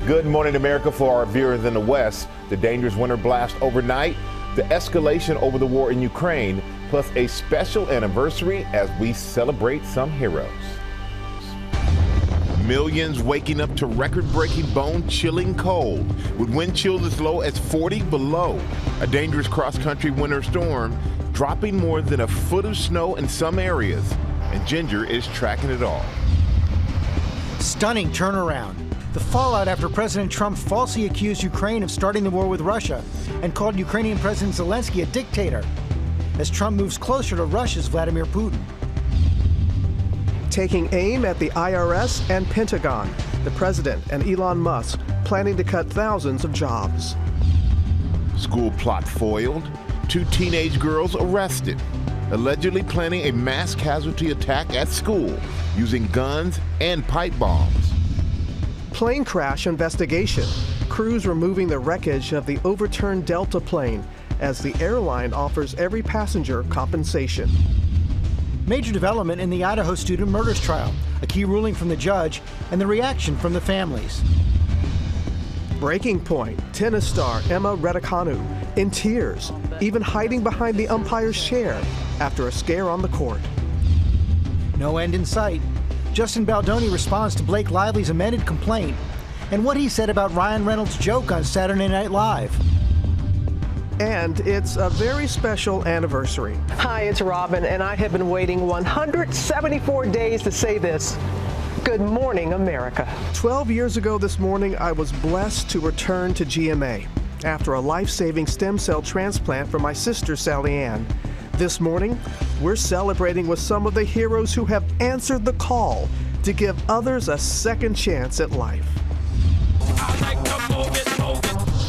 Good morning, America. For our viewers in the West, the dangerous winter blast overnight, the escalation over the war in Ukraine, plus a special anniversary as we celebrate some heroes. Millions waking up to record-breaking, bone-chilling cold, with wind chills as low as 40 below. A dangerous cross-country winter storm, dropping more than a foot of snow in some areas, and Ginger is tracking it all. Stunning turnaround. The fallout after President Trump falsely accused Ukraine of starting the war with Russia and called Ukrainian President Zelensky a dictator, as Trump moves closer to Russia's Vladimir Putin. Taking aim at the IRS and Pentagon, the president and Elon Musk planning to cut thousands of jobs. School plot foiled, 2 teenage girls arrested, allegedly planning a mass casualty attack at school using guns and pipe bombs. Plane crash investigation. Crews removing the wreckage of the overturned Delta plane as the airline offers every passenger compensation. Major development in the Idaho student murders trial, a key ruling from the judge, and the reaction from the families. Breaking point. Tennis star Emma Raducanu in tears, even hiding behind the umpire's chair after a scare on the court. No end in sight. Justin Baldoni responds to Blake Lively's amended complaint and what he said about Ryan Reynolds' joke on Saturday Night Live. And it's a very special anniversary. Hi, it's Robin, and I have been waiting 174 days to say this. Good morning, America. 12 years ago this morning, I was blessed to return to GMA after a life-saving stem cell transplant for my sister, Sally Ann. This morning, we're celebrating with some of the heroes who have answered the call to give others a second chance at life.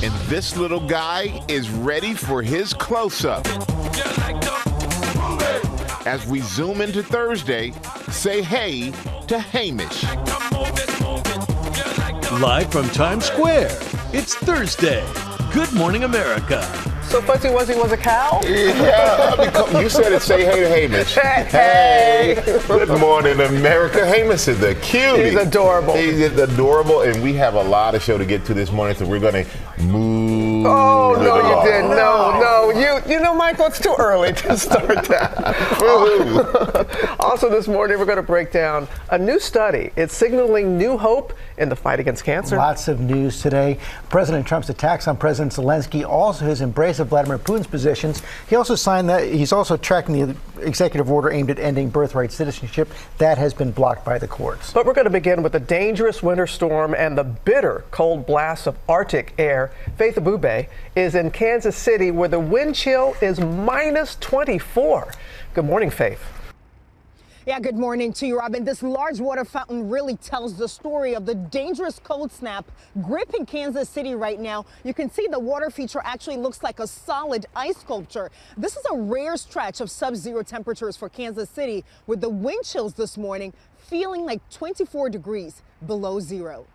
And this little guy is ready for his close-up. As we zoom into Thursday, say hey to Hamish. Live from Times Square, it's Thursday. Good morning, America. So Fuzzy Wuzzy was a cow? Yeah, you said it, say hey to Hamish. Hey. Good morning, America. Hamish is the cutie. He's adorable. He's adorable, and we have a lot of show to get to this morning, so we're going to move. Oh, no, you didn't. No. You know, Michael, it's too early to start that. Also this morning, we're going to break down a new study. It's signaling new hope in the fight against cancer. Lots of news today. President Trump's attacks on President Zelensky, also his embrace of Vladimir Putin's positions. He also signed that. He's also tracking the executive order aimed at ending birthright citizenship. That has been blocked by the courts. But we're going to begin with the dangerous winter storm and the bitter cold blasts of Arctic air. Faith Abube is in Kansas City, where the wind chill is minus 24. Good morning, Faith. Yeah, good morning to you, Robin. This large water fountain really tells the story of the dangerous cold snap gripping Kansas City right now. You can see the water feature actually looks like a solid ice sculpture. This is a rare stretch of sub-zero temperatures for Kansas City, with the wind chills this morning feeling like 24 degrees below zero.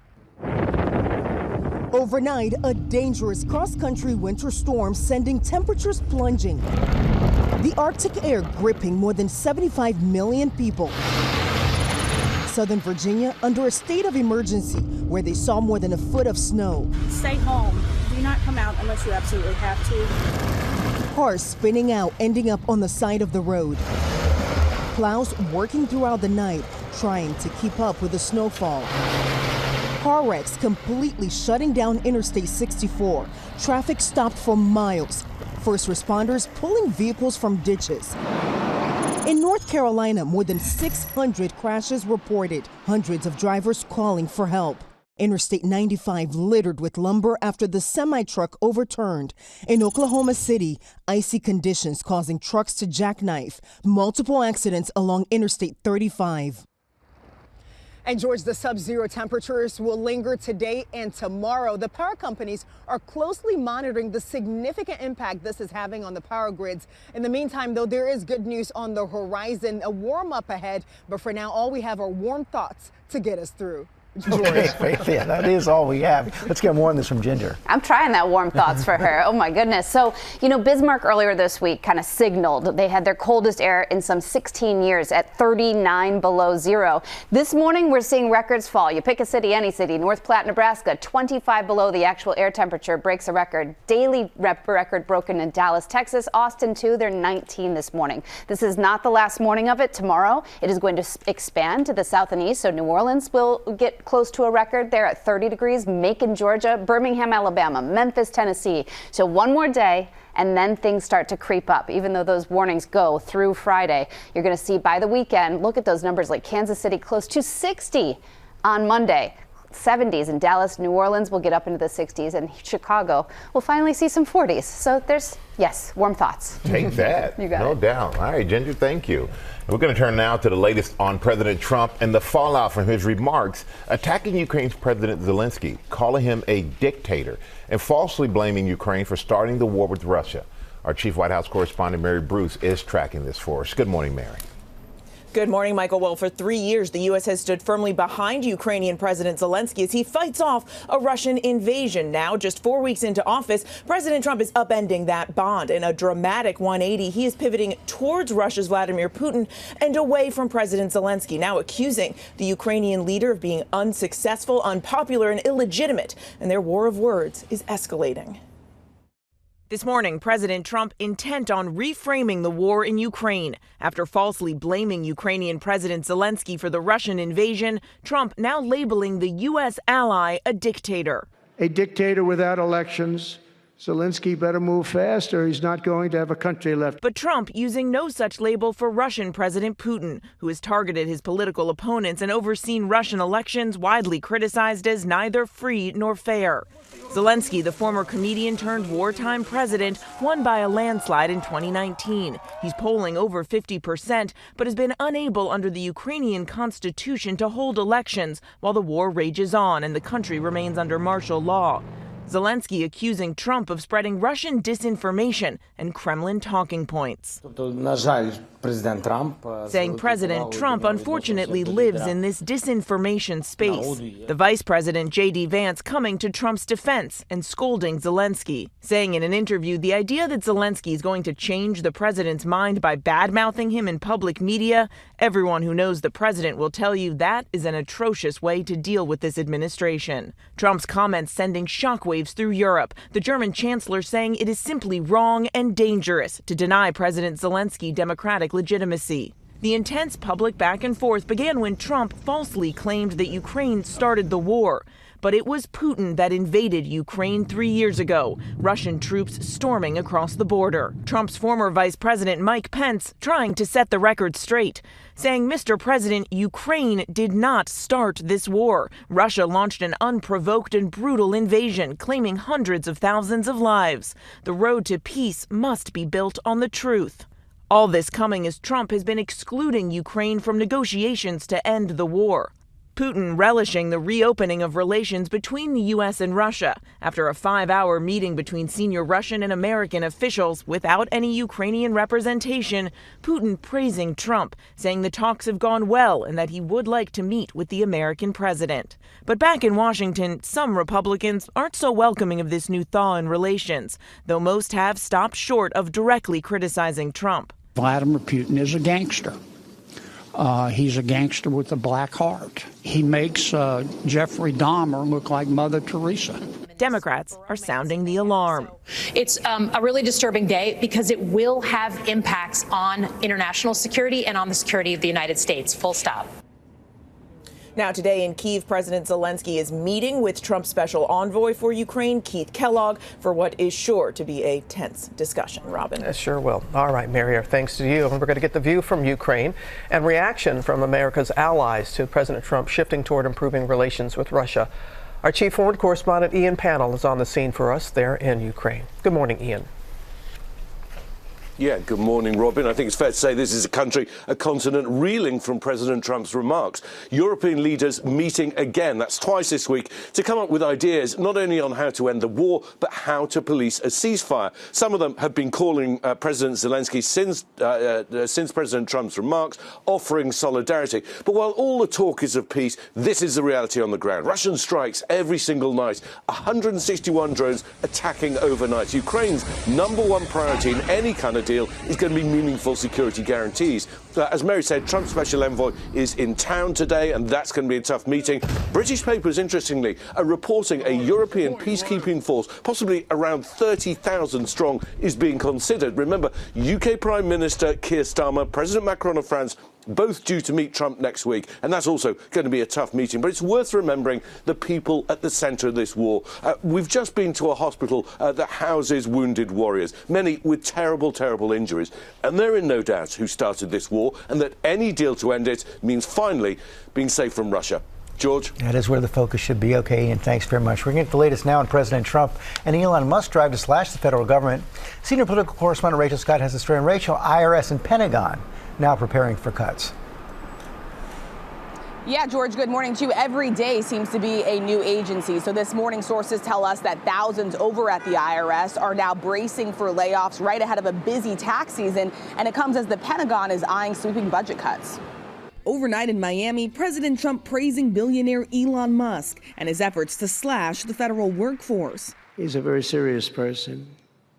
Overnight, a dangerous cross-country winter storm sending temperatures plunging. The Arctic air gripping more than 75 million people. Southern Virginia under a state of emergency where they saw more than a foot of snow. Stay home. Do not come out unless you absolutely have to. Cars spinning out, ending up on the side of the road. Plows working throughout the night, trying to keep up with the snowfall. Car wrecks completely shutting down Interstate 64. Traffic stopped for miles. First responders pulling vehicles from ditches. In North Carolina, more than 600 crashes reported. Hundreds of drivers calling for help. Interstate 95 littered with lumber after the semi-truck overturned. In Oklahoma City, icy conditions causing trucks to jackknife. Multiple accidents along Interstate 35. And George, the sub-zero temperatures will linger today and tomorrow. The power companies are closely monitoring the significant impact this is having on the power grids. In the meantime, though, there is good news on the horizon, a warm up ahead. But for now, all we have are warm thoughts to get us through. Okay, Faith, yeah, that is all we have. Let's get more on this from Ginger. I'm trying that warm thoughts for her. Oh my goodness. So, Bismarck earlier this week kind of signaled they had their coldest air in some 16 years at 39 below zero. This morning, we're seeing records fall. You pick a city, any city. North Platte, Nebraska, 25 below the actual air temperature breaks a record. Daily record broken in Dallas, Texas. Austin, too. They're 19 this morning. This is not the last morning of it. Tomorrow, it is going to expand to the south and east. So New Orleans will get close to a record there at 30 degrees. Macon, Georgia, Birmingham, Alabama, Memphis, Tennessee. So one more day, and then things start to creep up. Even though those warnings go through Friday, you're going to see by the weekend, look at those numbers like Kansas City close to 60 on Monday. 70s in Dallas, New Orleans will get up into the 60s, and Chicago will finally see some 40s. So there's, yes, warm thoughts. Take that. You got no it. doubt. All right, Ginger, thank you. We're going to turn now to the latest on President Trump and the fallout from his remarks attacking Ukraine's President Zelensky, calling him a dictator, and falsely blaming Ukraine for starting the war with Russia. Our chief White House correspondent, Mary Bruce, is tracking this for us. Good morning, Mary. Good morning, Michael. Well, for 3 years, the U.S. has stood firmly behind Ukrainian President Zelensky as he fights off a Russian invasion. Now, just 4 weeks into office, President Trump is upending that bond. In a dramatic 180, he is pivoting towards Russia's Vladimir Putin and away from President Zelensky, now accusing the Ukrainian leader of being unsuccessful, unpopular, and illegitimate. And their war of words is escalating. This morning, President Trump intent on reframing the war in Ukraine. After falsely blaming Ukrainian President Zelensky for the Russian invasion, Trump now labeling the U.S. ally a dictator. A dictator without elections. Zelensky better move fast or he's not going to have a country left. But Trump using no such label for Russian President Putin, who has targeted his political opponents and overseen Russian elections widely criticized as neither free nor fair. Zelensky, the former comedian turned wartime president, won by a landslide in 2019. He's polling over 50%, but has been unable under the Ukrainian constitution to hold elections while the war rages on and the country remains under martial law. Zelensky accusing Trump of spreading Russian disinformation and Kremlin talking points. Saying President Trump unfortunately lives in this disinformation space. The Vice President J.D. Vance coming to Trump's defense and scolding Zelensky, saying in an interview the idea that Zelensky is going to change the president's mind by bad-mouthing him in public media, everyone who knows the president will tell you that is an atrocious way to deal with this administration. Trump's comments sending shockwaves through Europe, the German chancellor saying it is simply wrong and dangerous to deny President Zelensky democratic legitimacy. The intense public back and forth began when Trump falsely claimed that Ukraine started the war. But it was Putin that invaded Ukraine 3 years ago, Russian troops storming across the border. Trump's former Vice President Mike Pence trying to set the record straight, saying, Mr. President, Ukraine did not start this war. Russia launched an unprovoked and brutal invasion, claiming hundreds of thousands of lives. The road to peace must be built on the truth. All this coming as Trump has been excluding Ukraine from negotiations to end the war. Putin relishing the reopening of relations between the U.S. and Russia after a 5-hour meeting between senior Russian and American officials without any Ukrainian representation. Putin praising Trump, saying the talks have gone well and that he would like to meet with the American president. But back in Washington, some Republicans aren't so welcoming of this new thaw in relations, though most have stopped short of directly criticizing Trump. Vladimir Putin is a gangster. He's a gangster with a black heart. He makes Jeffrey Dahmer look like Mother Teresa. Democrats are sounding the alarm. It's a really disturbing day because it will have impacts on international security and on the security of the United States, full stop. Now today in Kyiv, President Zelensky is meeting with Trump's special envoy for Ukraine, Keith Kellogg, for what is sure to be a tense discussion. Robin. It sure will. All right, Mary, our thanks to you. And we're going to get the view from Ukraine and reaction from America's allies to President Trump shifting toward improving relations with Russia. Our chief foreign correspondent, Ian Pannell, is on the scene for us there in Ukraine. Good morning, Ian. Yeah, good morning, Robin. I think it's fair to say this is a continent reeling from President Trump's remarks. European leaders meeting again, that's twice this week, to come up with ideas not only on how to end the war, but how to police a ceasefire. Some of them have been calling President Zelensky since President Trump's remarks, offering solidarity. But while all the talk is of peace, this is the reality on the ground. Russian strikes every single night, 161 drones attacking overnight. Ukraine's #1 priority in any kind of deal is going to be meaningful security guarantees. As Mary said, Trump's special envoy is in town today, and that's going to be a tough meeting. British papers, interestingly, are reporting a European peacekeeping force, possibly around 30,000 strong, is being considered. Remember, UK Prime Minister Keir Starmer, President Macron of France, both due to meet Trump next week, and that's also going to be a tough meeting. But it's worth remembering the people at the centre of this war. We've just been to a hospital that houses wounded warriors, many with terrible, terrible injuries. And they're in no doubt who started this war, and that any deal to end it means finally being safe from Russia. George? That is where the focus should be. Okay, and thanks very much. We're going to get the latest now on President Trump and Elon Musk's drive to slash the federal government. Senior political correspondent Rachel Scott has the story. And Rachel, IRS and Pentagon now preparing for cuts. Yeah, George, good morning to you. Every day seems to be a new agency. So this morning, sources tell us that thousands over at the IRS are now bracing for layoffs right ahead of a busy tax season. And it comes as the Pentagon is eyeing sweeping budget cuts. Overnight in Miami, President Trump praising billionaire Elon Musk and his efforts to slash the federal workforce. He's a very serious person.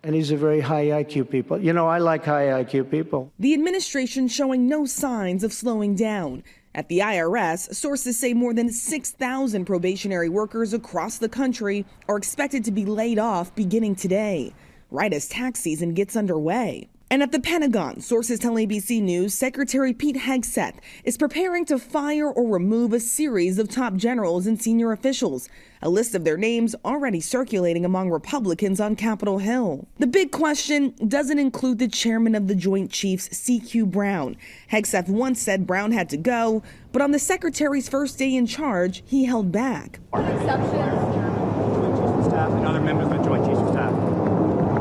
And he's a very high IQ people. You know, I like high IQ people. The administration showing no signs of slowing down. At the IRS, sources say more than 6,000 probationary workers across the country are expected to be laid off beginning today, right as tax season gets underway. And at the Pentagon, sources tell ABC News Secretary Pete Hegseth is preparing to fire or remove a series of top generals and senior officials, a list of their names already circulating among Republicans on Capitol Hill. The big question doesn't include the chairman of the Joint Chiefs, C.Q. Brown. Hegseth once said Brown had to go, but on the secretary's first day in charge, he held back. Exceptions. Joint Chiefs of Staff and other members of the Joint Chiefs of Staff.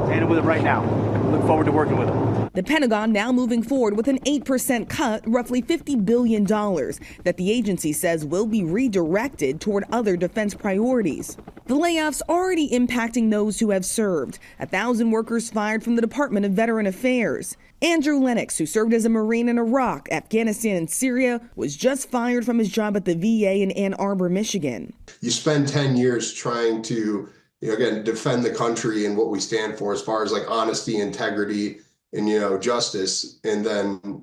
Standing with it right now. Look forward to working with them. The Pentagon now moving forward with an 8% cut, roughly $50 billion, that the agency says will be redirected toward other defense priorities. The layoffs already impacting those who have served. 1,000 workers fired from the Department of Veteran Affairs. Andrew Lennox, who served as a Marine in Iraq, Afghanistan, and Syria, was just fired from his job at the VA in Ann Arbor, Michigan. You spend 10 years trying to again, defend the country and what we stand for as far as like honesty, integrity, and, justice. And then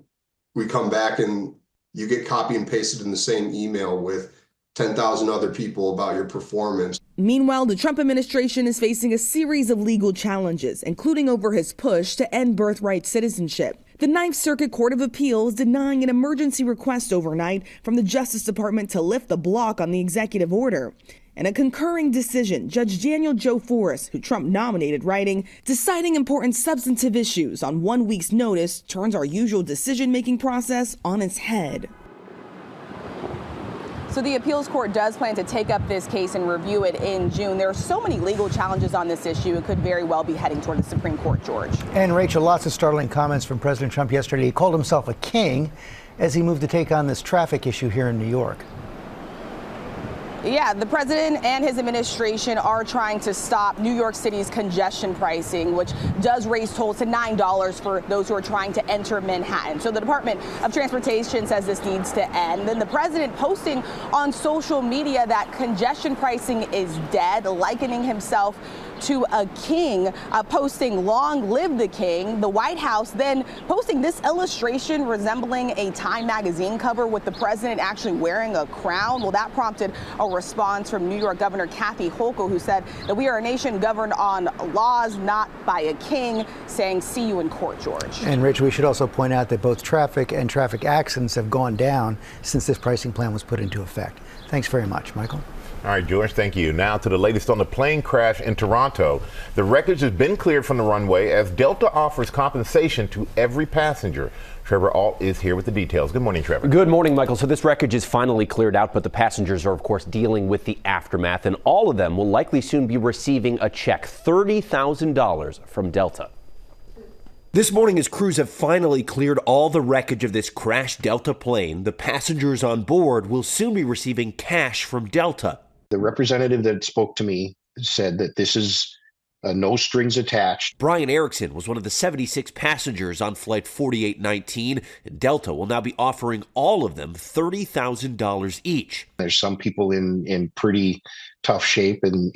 we come back and you get copy and pasted in the same email with 10,000 other people about your performance. Meanwhile, the Trump administration is facing a series of legal challenges, including over his push to end birthright citizenship. The Ninth Circuit Court of Appeals denying an emergency request overnight from the Justice Department to lift the block on the executive order. In a concurring decision, Judge Daniel Joe Forrest, who Trump nominated, writing, deciding important substantive issues on 1 week's notice turns our usual decision-making process on its head. So the appeals court does plan to take up this case and review it in June. There are so many legal challenges on this issue. It could very well be heading toward the Supreme Court, George. And Rachel, lots of startling comments from President Trump yesterday. He called himself a king as he moved to take on this traffic issue here in New York. Yeah, the president and his administration are trying to stop New York City's congestion pricing, which does raise tolls to $9 for those who are trying to enter Manhattan. So the Department of Transportation says this needs to end. Then the president posting on social media that congestion pricing is dead, likening himself to a king, posting "Long live the king." The White House then posting this illustration resembling a Time magazine cover with the president actually wearing a crown. Well, that prompted a response from New York Governor Kathy Hochul, who said that we are a nation governed on laws, not by a king, saying see you in court, George. And Rich, we should also point out that both traffic and traffic accidents have gone down since this pricing plan was put into effect. Thanks very much, Michael. All right, George, thank you. Now to the latest on the plane crash in Toronto. The wreckage has been cleared from the runway as Delta offers compensation to every passenger. Trevor Ault is here with the details. Good morning, Trevor. Good morning, Michael. So this wreckage is finally cleared out, but the passengers are, of course, dealing with the aftermath, and all of them will likely soon be receiving a check, $30,000 from Delta. This morning, as crews have finally cleared all the wreckage of this crashed Delta plane, the passengers on board will soon be receiving cash from Delta. The representative that spoke to me said that this is no strings attached. Brian Erickson was one of the 76 passengers on Flight 4819, and Delta will now be offering all of them $30,000 each. There's some people in pretty tough shape, and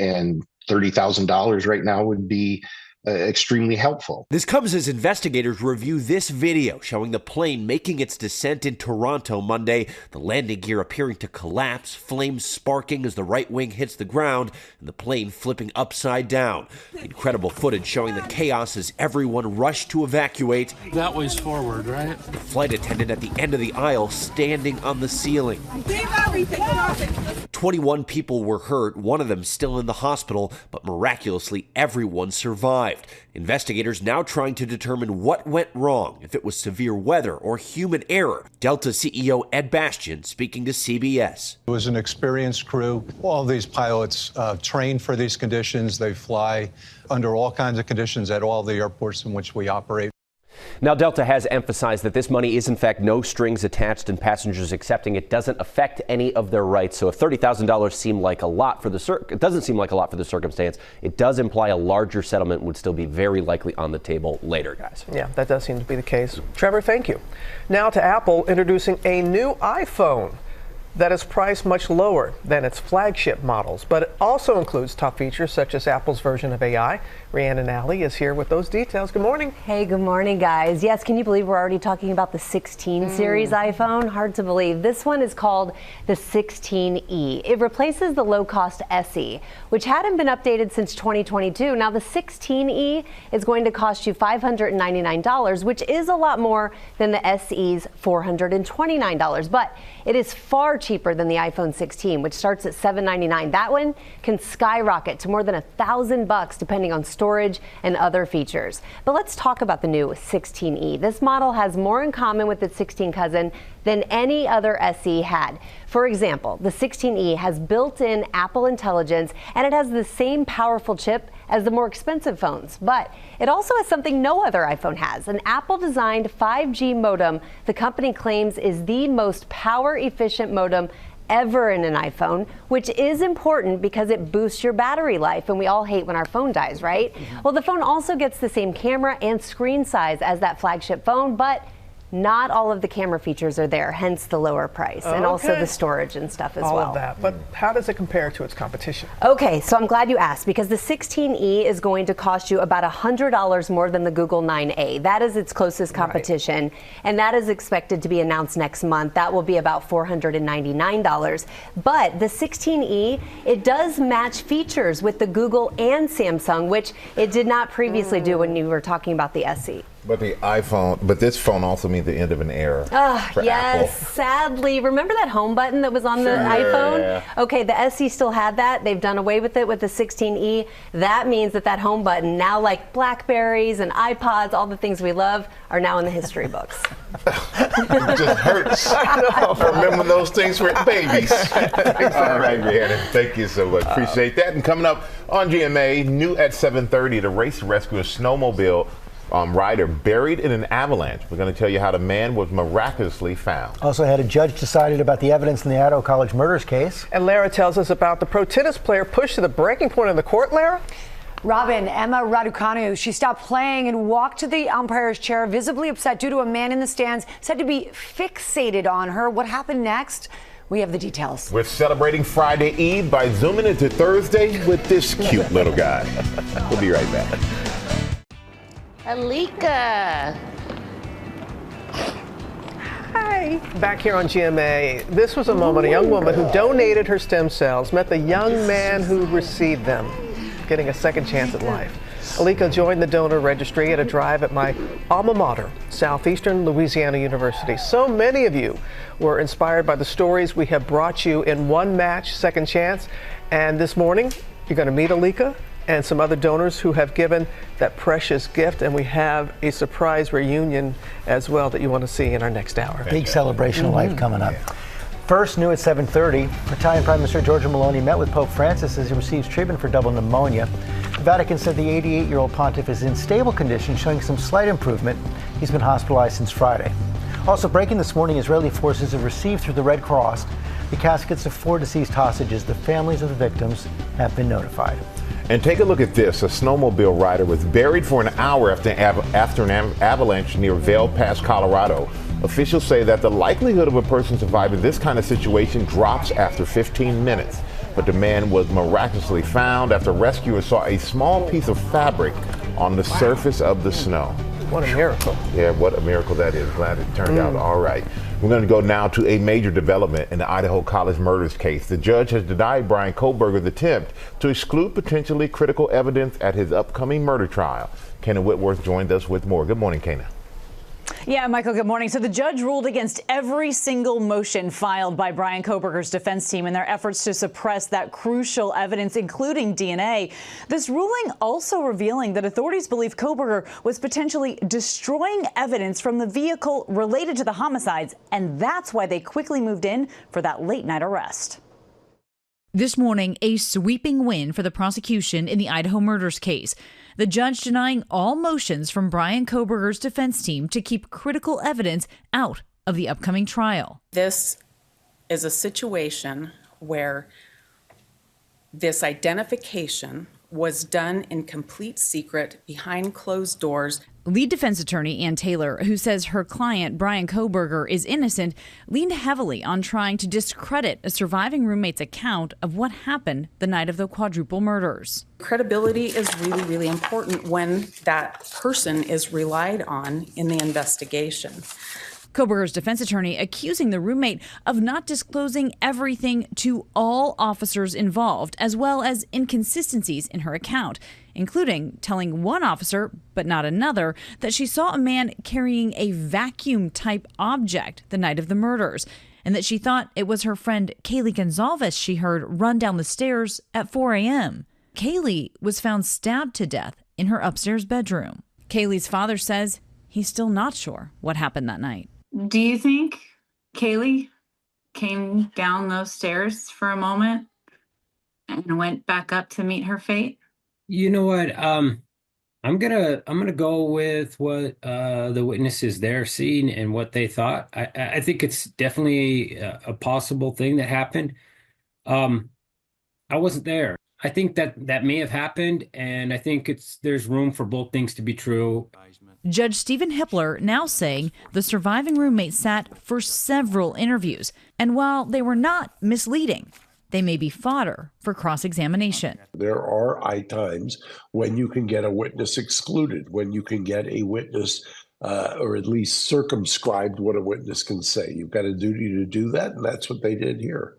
$30,000 right now would be extremely helpful. This comes as investigators review this video showing the plane making its descent in Toronto Monday, the landing gear appearing to collapse, flames sparking as the right wing hits the ground, and the plane flipping upside down. Incredible footage showing the chaos as everyone rushed to evacuate. That way's forward, right? The flight attendant at the end of the aisle standing on the ceiling. 21 people were hurt, one of them still in the hospital, but miraculously everyone survived. Investigators now trying to determine what went wrong, if it was severe weather or human error. Delta CEO Ed Bastian speaking to CBS. It was an experienced crew. All these pilots trained for these conditions. They fly under all kinds of conditions at all the airports in which we operate. Now, Delta has emphasized that this money is, in fact, no strings attached, and passengers accepting it doesn't affect any of their rights. So if $30,000 seemed like a lot for it doesn't seem like a lot for the circumstance. It does imply a larger settlement would still be very likely on the table later, guys. Yeah, that does seem to be the case. Trevor, thank you. Now to Apple introducing a new iPhone that is priced much lower than its flagship models, but it also includes top features such as Apple's version of AI. Rhiannon Alley is here with those details. Good morning. Hey, good morning, guys. Yes, can you believe we're already talking about the 16 series iPhone? Hard to believe. This one is called the 16e. It replaces the low-cost SE, which hadn't been updated since 2022. Now, the 16e is going to cost you $599, which is a lot more than the SE's $429, but it is far cheaper than the iPhone 16, which starts at $799. That one can skyrocket to more than $1,000 depending on storage and other features. But let's talk about the new 16e. This model has more in common with its 16 cousin than any other SE had. For example, the 16e has built-in Apple Intelligence, and it has the same powerful chip as the more expensive phones. But it also has something no other iPhone has, an Apple-designed 5G modem the company claims is the most power-efficient modem ever in an iPhone, which is important because it boosts your battery life, and we all hate when our phone dies, right? Well, the phone also gets the same camera and screen size as that flagship phone, but not all of the camera features are there, hence the lower price, and also the storage and stuff as well. All of that, but how does it compare to its competition? Okay, so I'm glad you asked, because the 16e is going to cost you about $100 more than the Google 9A. That is its closest competition, and that is expected to be announced next month. That will be about $499. But the 16e, it does match features with the Google and Samsung, which it did not previously do when you were talking about the SE. But this phone also means the end of an era. For yes, Apple. sadly. Remember that home button that was on the iPhone? Okay, the SE still had that. They've done away with it with the 16e. That means that home button, now like Blackberries and iPods, all the things we love, are now in the history books. It just hurts. Remember those things for babies. All right, Rhiannon, thank you so much. Appreciate that. And coming up on GMA, new at 7:30, the race to rescue a snowmobile rider buried in an avalanche. We're going to tell you how the man was miraculously found. Also had a judge decided about the evidence in the Idaho College murders case. And Lara tells us about the pro tennis player pushed to the breaking point in the court, Lara? Robin, Emma Raducanu, she stopped playing and walked to the umpire's chair, visibly upset due to a man in the stands said to be fixated on her. What happened next? We have the details. We're celebrating Friday Eve by zooming into Thursday with this cute little guy. We'll be right back. Alika. Hi. Back here on GMA, this was a moment a young woman who donated her stem cells met the young man who received them, getting a second chance at life. Alika joined the donor registry at a drive at my alma mater, Southeastern Louisiana University. So many of you were inspired by the stories we have brought you in One Match, Second Chance. And this morning, you're going to meet Alika and some other donors who have given that precious gift, and we have a surprise reunion as well that you want to see in our next hour. Big celebration of life coming up. First, new at 7:30, Italian Prime Minister Giorgia Meloni met with Pope Francis as he receives treatment for double pneumonia. The Vatican said the 88-year-old pontiff is in stable condition, showing some slight improvement. He's been hospitalized since Friday. Also breaking this morning, Israeli forces have received through the Red Cross the caskets of 4 deceased hostages. The families of the victims have been notified. And take a look at this. A snowmobile rider was buried for an hour after an avalanche near Vail Pass, Colorado. Officials say that the likelihood of a person surviving this kind of situation drops after 15 minutes. But the man was miraculously found after rescuers saw a small piece of fabric on the surface of the snow. What a miracle. Yeah, what a miracle that is. Glad it turned out all right. We're going to go now to a major development in the Idaho college murders case. The judge has denied Bryan Kohberger's attempt to exclude potentially critical evidence at his upcoming murder trial. Kana Whitworth joined us with more. Good morning, Kana. Yeah, Michael, good morning. So the judge ruled against every single motion filed by Bryan Kohberger's defense team in their efforts to suppress that crucial evidence, including DNA. This ruling also revealing that authorities believe Kohberger was potentially destroying evidence from the vehicle related to the homicides, and that's why they quickly moved in for that late-night arrest. This morning, a sweeping win for the prosecution in the Idaho murders case. The judge denying all motions from Bryan Kohberger's defense team to keep critical evidence out of the upcoming trial. This is a situation where this identification was done in complete secret behind closed doors. Lead defense attorney Ann Taylor, who says her client Bryan Kohberger is innocent, leaned heavily on trying to discredit a surviving roommate's account of what happened the night of the quadruple murders. Credibility is really, really important when that person is relied on in the investigation. Kohberger's defense attorney accusing the roommate of not disclosing everything to all officers involved, as well as inconsistencies in her account, including telling one officer, but not another, that she saw a man carrying a vacuum-type object the night of the murders, and that she thought it was her friend Kaylee Gonzalez she heard run down the stairs at 4 a.m. Kaylee was found stabbed to death in her upstairs bedroom. Kaylee's father says he's still not sure what happened that night. Do you think Kaylee came down those stairs for a moment and went back up to meet her fate? You know what? I'm gonna go with what the witnesses there seen and what they thought. I think it's definitely a possible thing that happened. I wasn't there. I think that may have happened, and I think there's room for both things to be true. Judge Stephen Hippler now saying the surviving roommate sat for several interviews, and while they were not misleading, they may be fodder for cross-examination. There are times when you can get a witness excluded, when you can get a witness or at least circumscribed what a witness can say. You've got a duty to do that, and that's what they did here.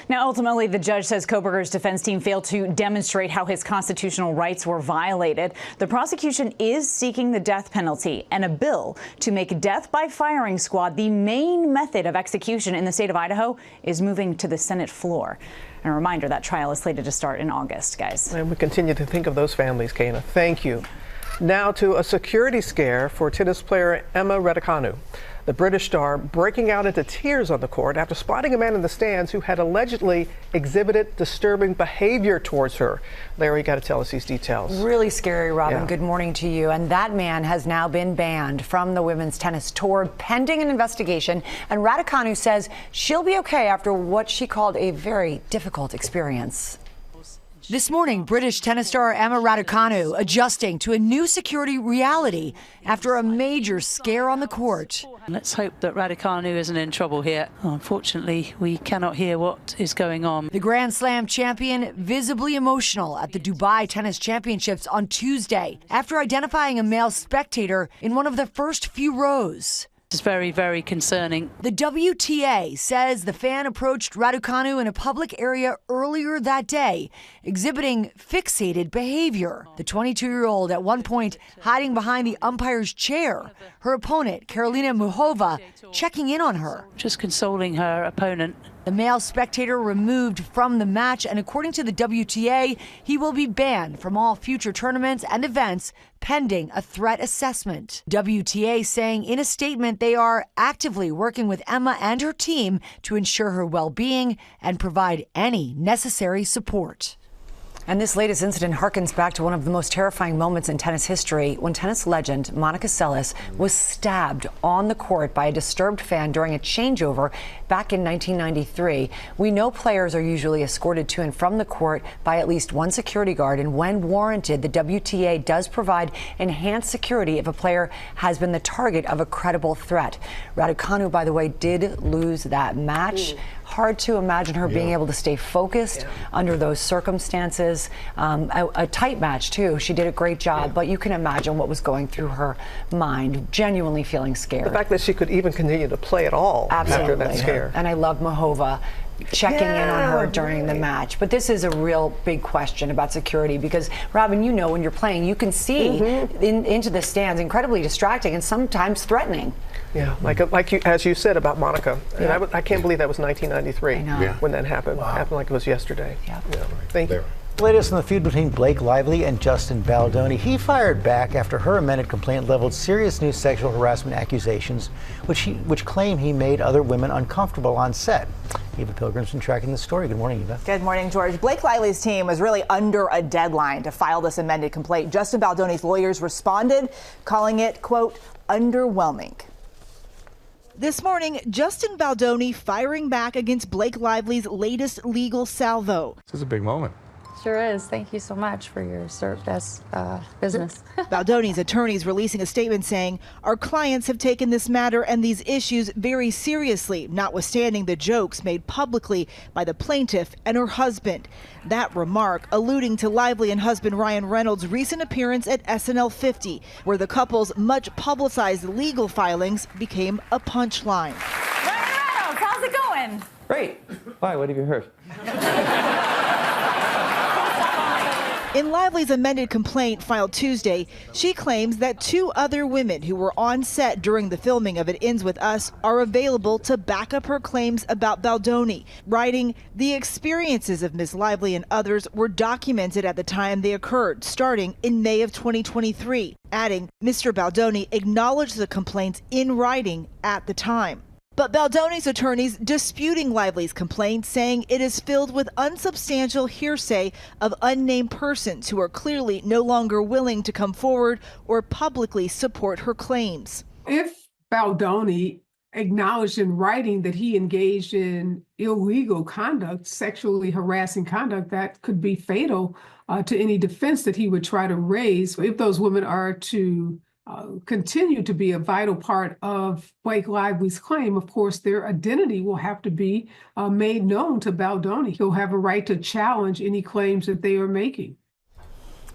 Now, ultimately, the judge says Kohberger's defense team failed to demonstrate how his constitutional rights were violated. The prosecution is seeking the death penalty and a bill to make death by firing squad the main method of execution in the state of Idaho is moving to the Senate floor. And a reminder, that trial is slated to start in August, guys. And we continue to think of those families, Kana. Thank you. Now to a security scare for tennis player Emma Raducanu. The British star breaking out into tears on the court after spotting a man in the stands who had allegedly exhibited disturbing behavior towards her. Larry, you got to tell us these details. Really scary, Robin. Yeah. Good morning to you. And that man has now been banned from the women's tennis tour pending an investigation. And Raducanu says she'll be okay after what she called a very difficult experience. This morning, British tennis star Emma Raducanu adjusting to a new security reality after a major scare on the court. Let's hope that Raducanu isn't in trouble here. Unfortunately, we cannot hear what is going on. The Grand Slam champion visibly emotional at the Dubai Tennis Championships on Tuesday after identifying a male spectator in one of the first few rows. It's very, very concerning. The WTA says the fan approached Raducanu in a public area earlier that day, exhibiting fixated behavior. The 22-year-old at one point hiding behind the umpire's chair. Her opponent, Karolina Muchova, checking in on her. Just consoling her opponent. The male spectator removed from the match, and according to the WTA, he will be banned from all future tournaments and events pending a threat assessment. WTA saying in a statement they are actively working with Emma and her team to ensure her well-being and provide any necessary support. And this latest incident harkens back to one of the most terrifying moments in tennis history when tennis legend Monica Seles was stabbed on the court by a disturbed fan during a changeover back in 1993. We know players are usually escorted to and from the court by at least one security guard, and when warranted, the WTA does provide enhanced security if a player has been the target of a credible threat. Raducanu, by the way, did lose that match. Hard to imagine her being able to stay focused under those circumstances. A tight match, too. She did a great job, but you can imagine what was going through her mind, genuinely feeling scared. The fact that she could even continue to play at all after that scare. And I love Mahova checking in on her during the match. But this is a real big question about security because, Robin, you know when you're playing, you can see into the stands, incredibly distracting and sometimes threatening. Yeah, like you, as you said about Monica. And I can't believe that was 1993 when that happened. Wow. It happened like it was yesterday. Yeah. Thank you. Latest on the feud between Blake Lively and Justin Baldoni. He fired back after her amended complaint leveled serious new sexual harassment accusations, which claim he made other women uncomfortable on set. Eva Pilgrim's been tracking the story. Good morning, Eva. Good morning, George. Blake Lively's team was really under a deadline to file this amended complaint. Justin Baldoni's lawyers responded, calling it, quote, underwhelming. This morning, Justin Baldoni firing back against Blake Lively's latest legal salvo. This is a big moment. Sure is. Thank you so much for your best business. Baldoni's attorneys releasing a statement saying, our clients have taken this matter and these issues very seriously, notwithstanding the jokes made publicly by the plaintiff and her husband. That remark alluding to Lively and husband Ryan Reynolds' recent appearance at SNL 50, where the couple's much publicized legal filings became a punchline. Ryan Reynolds, how's it going? Great. Why? What have you heard? In Lively's amended complaint filed Tuesday, she claims that 2 other women who were on set during the filming of It Ends With Us are available to back up her claims about Baldoni, writing, the experiences of Ms. Lively and others were documented at the time they occurred, starting in May of 2023, adding, Mr. Baldoni acknowledged the complaints in writing at the time. But Baldoni's attorneys disputing Lively's complaint, saying it is filled with unsubstantial hearsay of unnamed persons who are clearly no longer willing to come forward or publicly support her claims. If Baldoni acknowledged in writing that he engaged in illegal conduct, sexually harassing conduct, that could be fatal to any defense that he would try to raise. If those women are to continue to be a vital part of Blake Lively's claim, of course, their identity will have to be made known to Baldoni. He'll have a right to challenge any claims that they are making.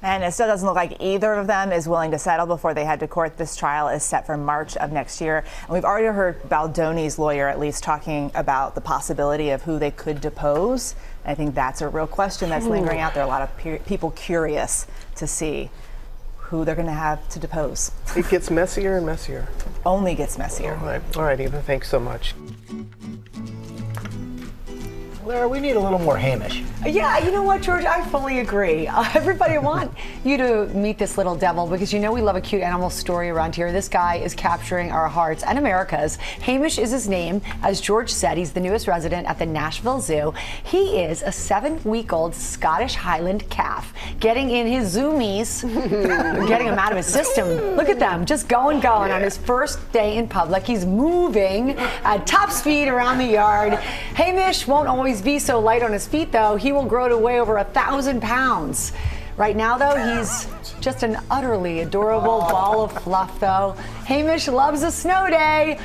And it still doesn't look like either of them is willing to settle before they head to court. This trial is set for March of next year. And we've already heard Baldoni's lawyer at least talking about the possibility of who they could depose. I think that's a real question that's lingering out there. A lot of people curious to see who they're going to have to depose. It gets messier and messier. Only gets messier. All right, Eva, thanks so much. Lara, we need a little more Hamish. Yeah, you know what, George? I fully agree. Everybody, I want you to meet this little devil because you know we love a cute animal story around here. This guy is capturing our hearts and America's. Hamish is his name. As George said, he's the newest resident at the Nashville Zoo. He is a 7-week-old Scottish Highland calf getting in his zoomies, getting him out of his system. Look at them, just going on his first day in public. He's moving at top speed around the yard. Hamish won't always be so light on his feet, though. He will grow to weigh over 1,000 pounds. Right now, though, he's just an utterly adorable ball of fluff, though. Hamish loves a snow day.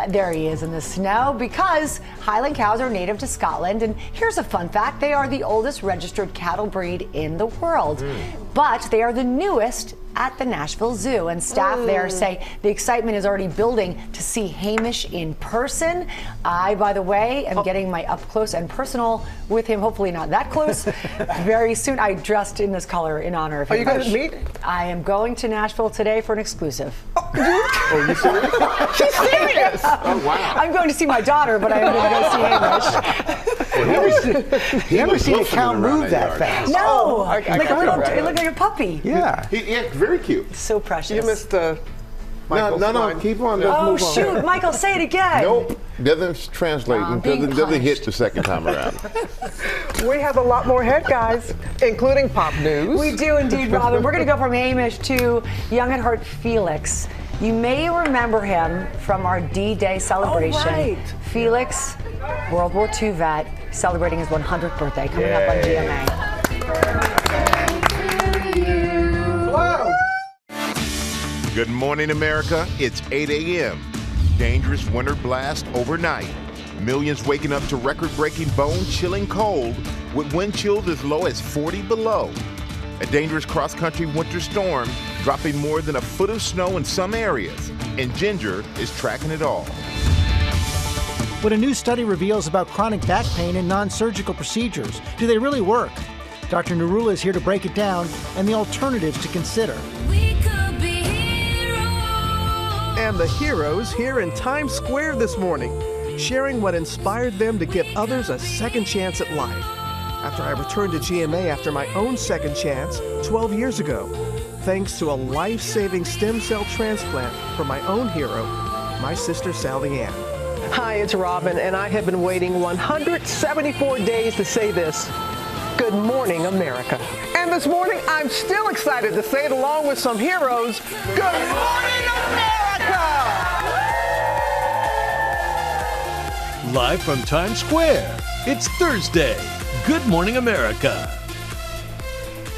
There he is in the snow because Highland cows are native to Scotland. And here's a fun fact. They are the oldest registered cattle breed in the world. But they are the newest at the Nashville Zoo, and staff there say the excitement is already building to see Hamish in person. I, by the way, am getting my up close and personal with him, hopefully not that close, very soon. I dressed in this color in honor of Hamish. Are you going to meet? I am going to Nashville today for an exclusive. Are you serious? She's serious! Oh, wow. I'm going to see my daughter, but I am going to go see Hamish. You never seen a cow move that fast. No! I Like a little, it looked like a puppy. Yeah. He very cute. So precious. You missed No, keep on. Let's Oh, move on. shoot, Michael, say it again. Nope, doesn't translate. Doesn't hit the second time around. We have a lot more ahead, guys, including pop news. We do indeed, Robin. We're going to go from Hamish to young at heart Felix. You may remember him from our D-Day celebration. Oh, right. Felix, World War II vet, celebrating his 100th birthday, coming up on GMA. Good morning, America. It's 8 a.m. Dangerous winter blast overnight. Millions waking up to record-breaking, bone-chilling cold with wind chills as low as 40 below. A dangerous cross-country winter storm dropping more than a foot of snow in some areas. And Ginger is tracking it all. What a new study reveals about chronic back pain and non-surgical procedures. Do they really work? Dr. Tarula is here to break it down and the alternatives to consider. And the heroes here in Times Square this morning, sharing what inspired them to give others a second chance at life. After I returned to GMA after my own second chance 12 years ago, thanks to a life-saving stem cell transplant from my own hero, my sister Sally Ann. Hi, it's Robin, and I have been waiting 174 days to say this. Good morning, America. And this morning, I'm still excited to say it along with some heroes. Good morning, America! Live from Times Square, it's Thursday. Good morning, America.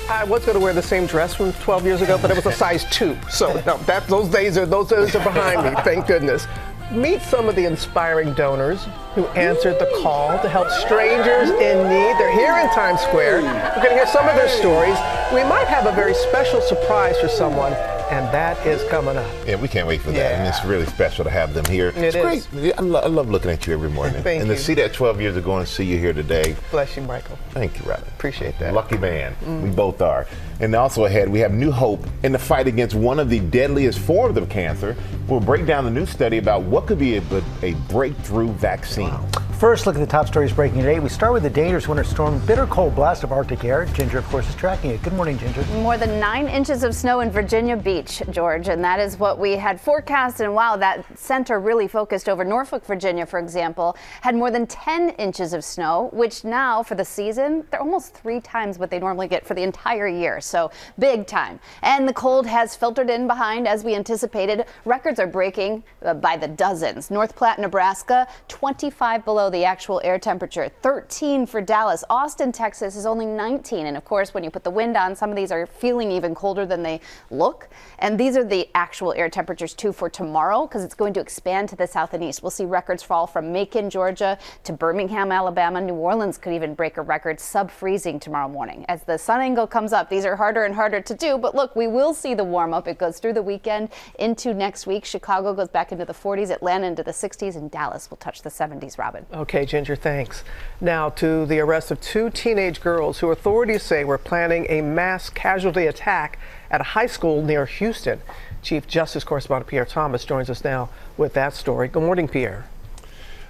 I was going to wear the same dress from 12 years ago, but it was a size 2. So no, those days are behind me, thank goodness. Meet some of the inspiring donors who answered the call to help strangers in need. They're here in Times Square. We're going to hear some of their stories. We might have a very special surprise for someone, and that is coming up. Yeah, we can't wait for that. Yeah. And it's really special to have them here. It's great. I love looking at you every morning. Thank and you. to see that 12 years ago and see you here today. Bless you, Michael. Thank you, Robin. Appreciate that. Lucky man. We both are. And also ahead, we have new hope in the fight against one of the deadliest forms of cancer. We'll break down the new study about what could be a breakthrough vaccine. Wow. First, look at the top stories breaking today. We start with the dangerous winter storm, bitter cold blast of Arctic air. Ginger, of course, is tracking it. Good morning, Ginger. More than 9 inches of snow in Virginia Beach, George, and that is what we had forecast. And wow, that center really focused over Norfolk, Virginia, for example, had more than 10 inches of snow, which now for the season, they're almost 3 times what they normally get for the entire year. So big time. And the cold has filtered in behind as we anticipated. Records are breaking by the dozens. North Platte, Nebraska, 25 below the actual air temperature, 13 for Dallas. Austin, Texas is only 19. And of course, when you put the wind on, some of these are feeling even colder than they look. And these are the actual air temperatures too for tomorrow, because it's going to expand to the south and east. We'll see records fall from Macon, Georgia to Birmingham, Alabama. New Orleans could even break a record sub-freezing tomorrow morning. As the sun angle comes up, these are harder and harder to do. But look, we will see the warm up. It goes through the weekend into next week. Chicago goes back into the 40s, Atlanta into the 60s, and Dallas will touch the 70s, Robin. Okay, Ginger, thanks. Now to the arrest of 2 teenage girls who authorities say were planning a mass casualty attack at a high school near Houston. Chief Justice Correspondent Pierre Thomas joins us now with that story. Good morning, Pierre.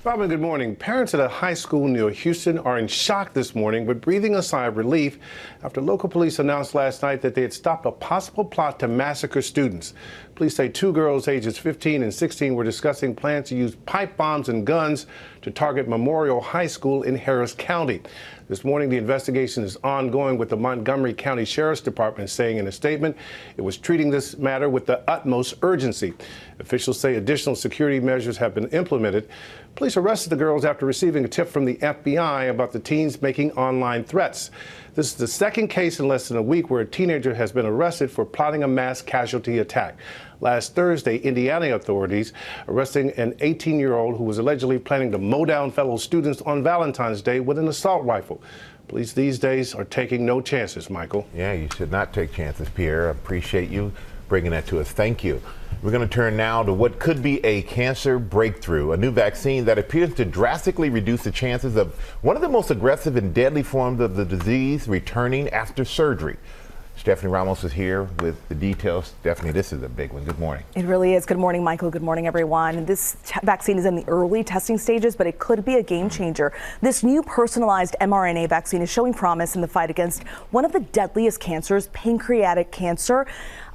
Robin, good morning. Parents at a high school near Houston are in shock this morning, but breathing a sigh of relief after local police announced last night that they had stopped a possible plot to massacre students. Police say 2 girls ages 15 and 16 were discussing plans to use pipe bombs and guns to target Memorial High School in Harris County. This morning, the investigation is ongoing, with the Montgomery County Sheriff's Department saying in a statement it was treating this matter with the utmost urgency. Officials say additional security measures have been implemented. Police arrested the girls after receiving a tip from the FBI about the teens making online threats. This is the second case in less than a week where a teenager has been arrested for plotting a mass casualty attack. Last Thursday, Indiana authorities arresting an 18-year-old who was allegedly planning to mow down fellow students on Valentine's Day with an assault rifle. Police these days are taking no chances, Michael. Yeah, you should not take chances, Pierre. I appreciate you bringing that to us. Thank you. We're going to turn now to what could be a cancer breakthrough, a new vaccine that appears to drastically reduce the chances of one of the most aggressive and deadly forms of the disease returning after surgery. Stephanie Ramos is here with the details. Stephanie, this is a big one. Good morning. It really is. Good morning, Michael. Good morning, everyone. This vaccine is in the early testing stages, but it could be a game changer. This new personalized mRNA vaccine is showing promise in the fight against one of the deadliest cancers, pancreatic cancer.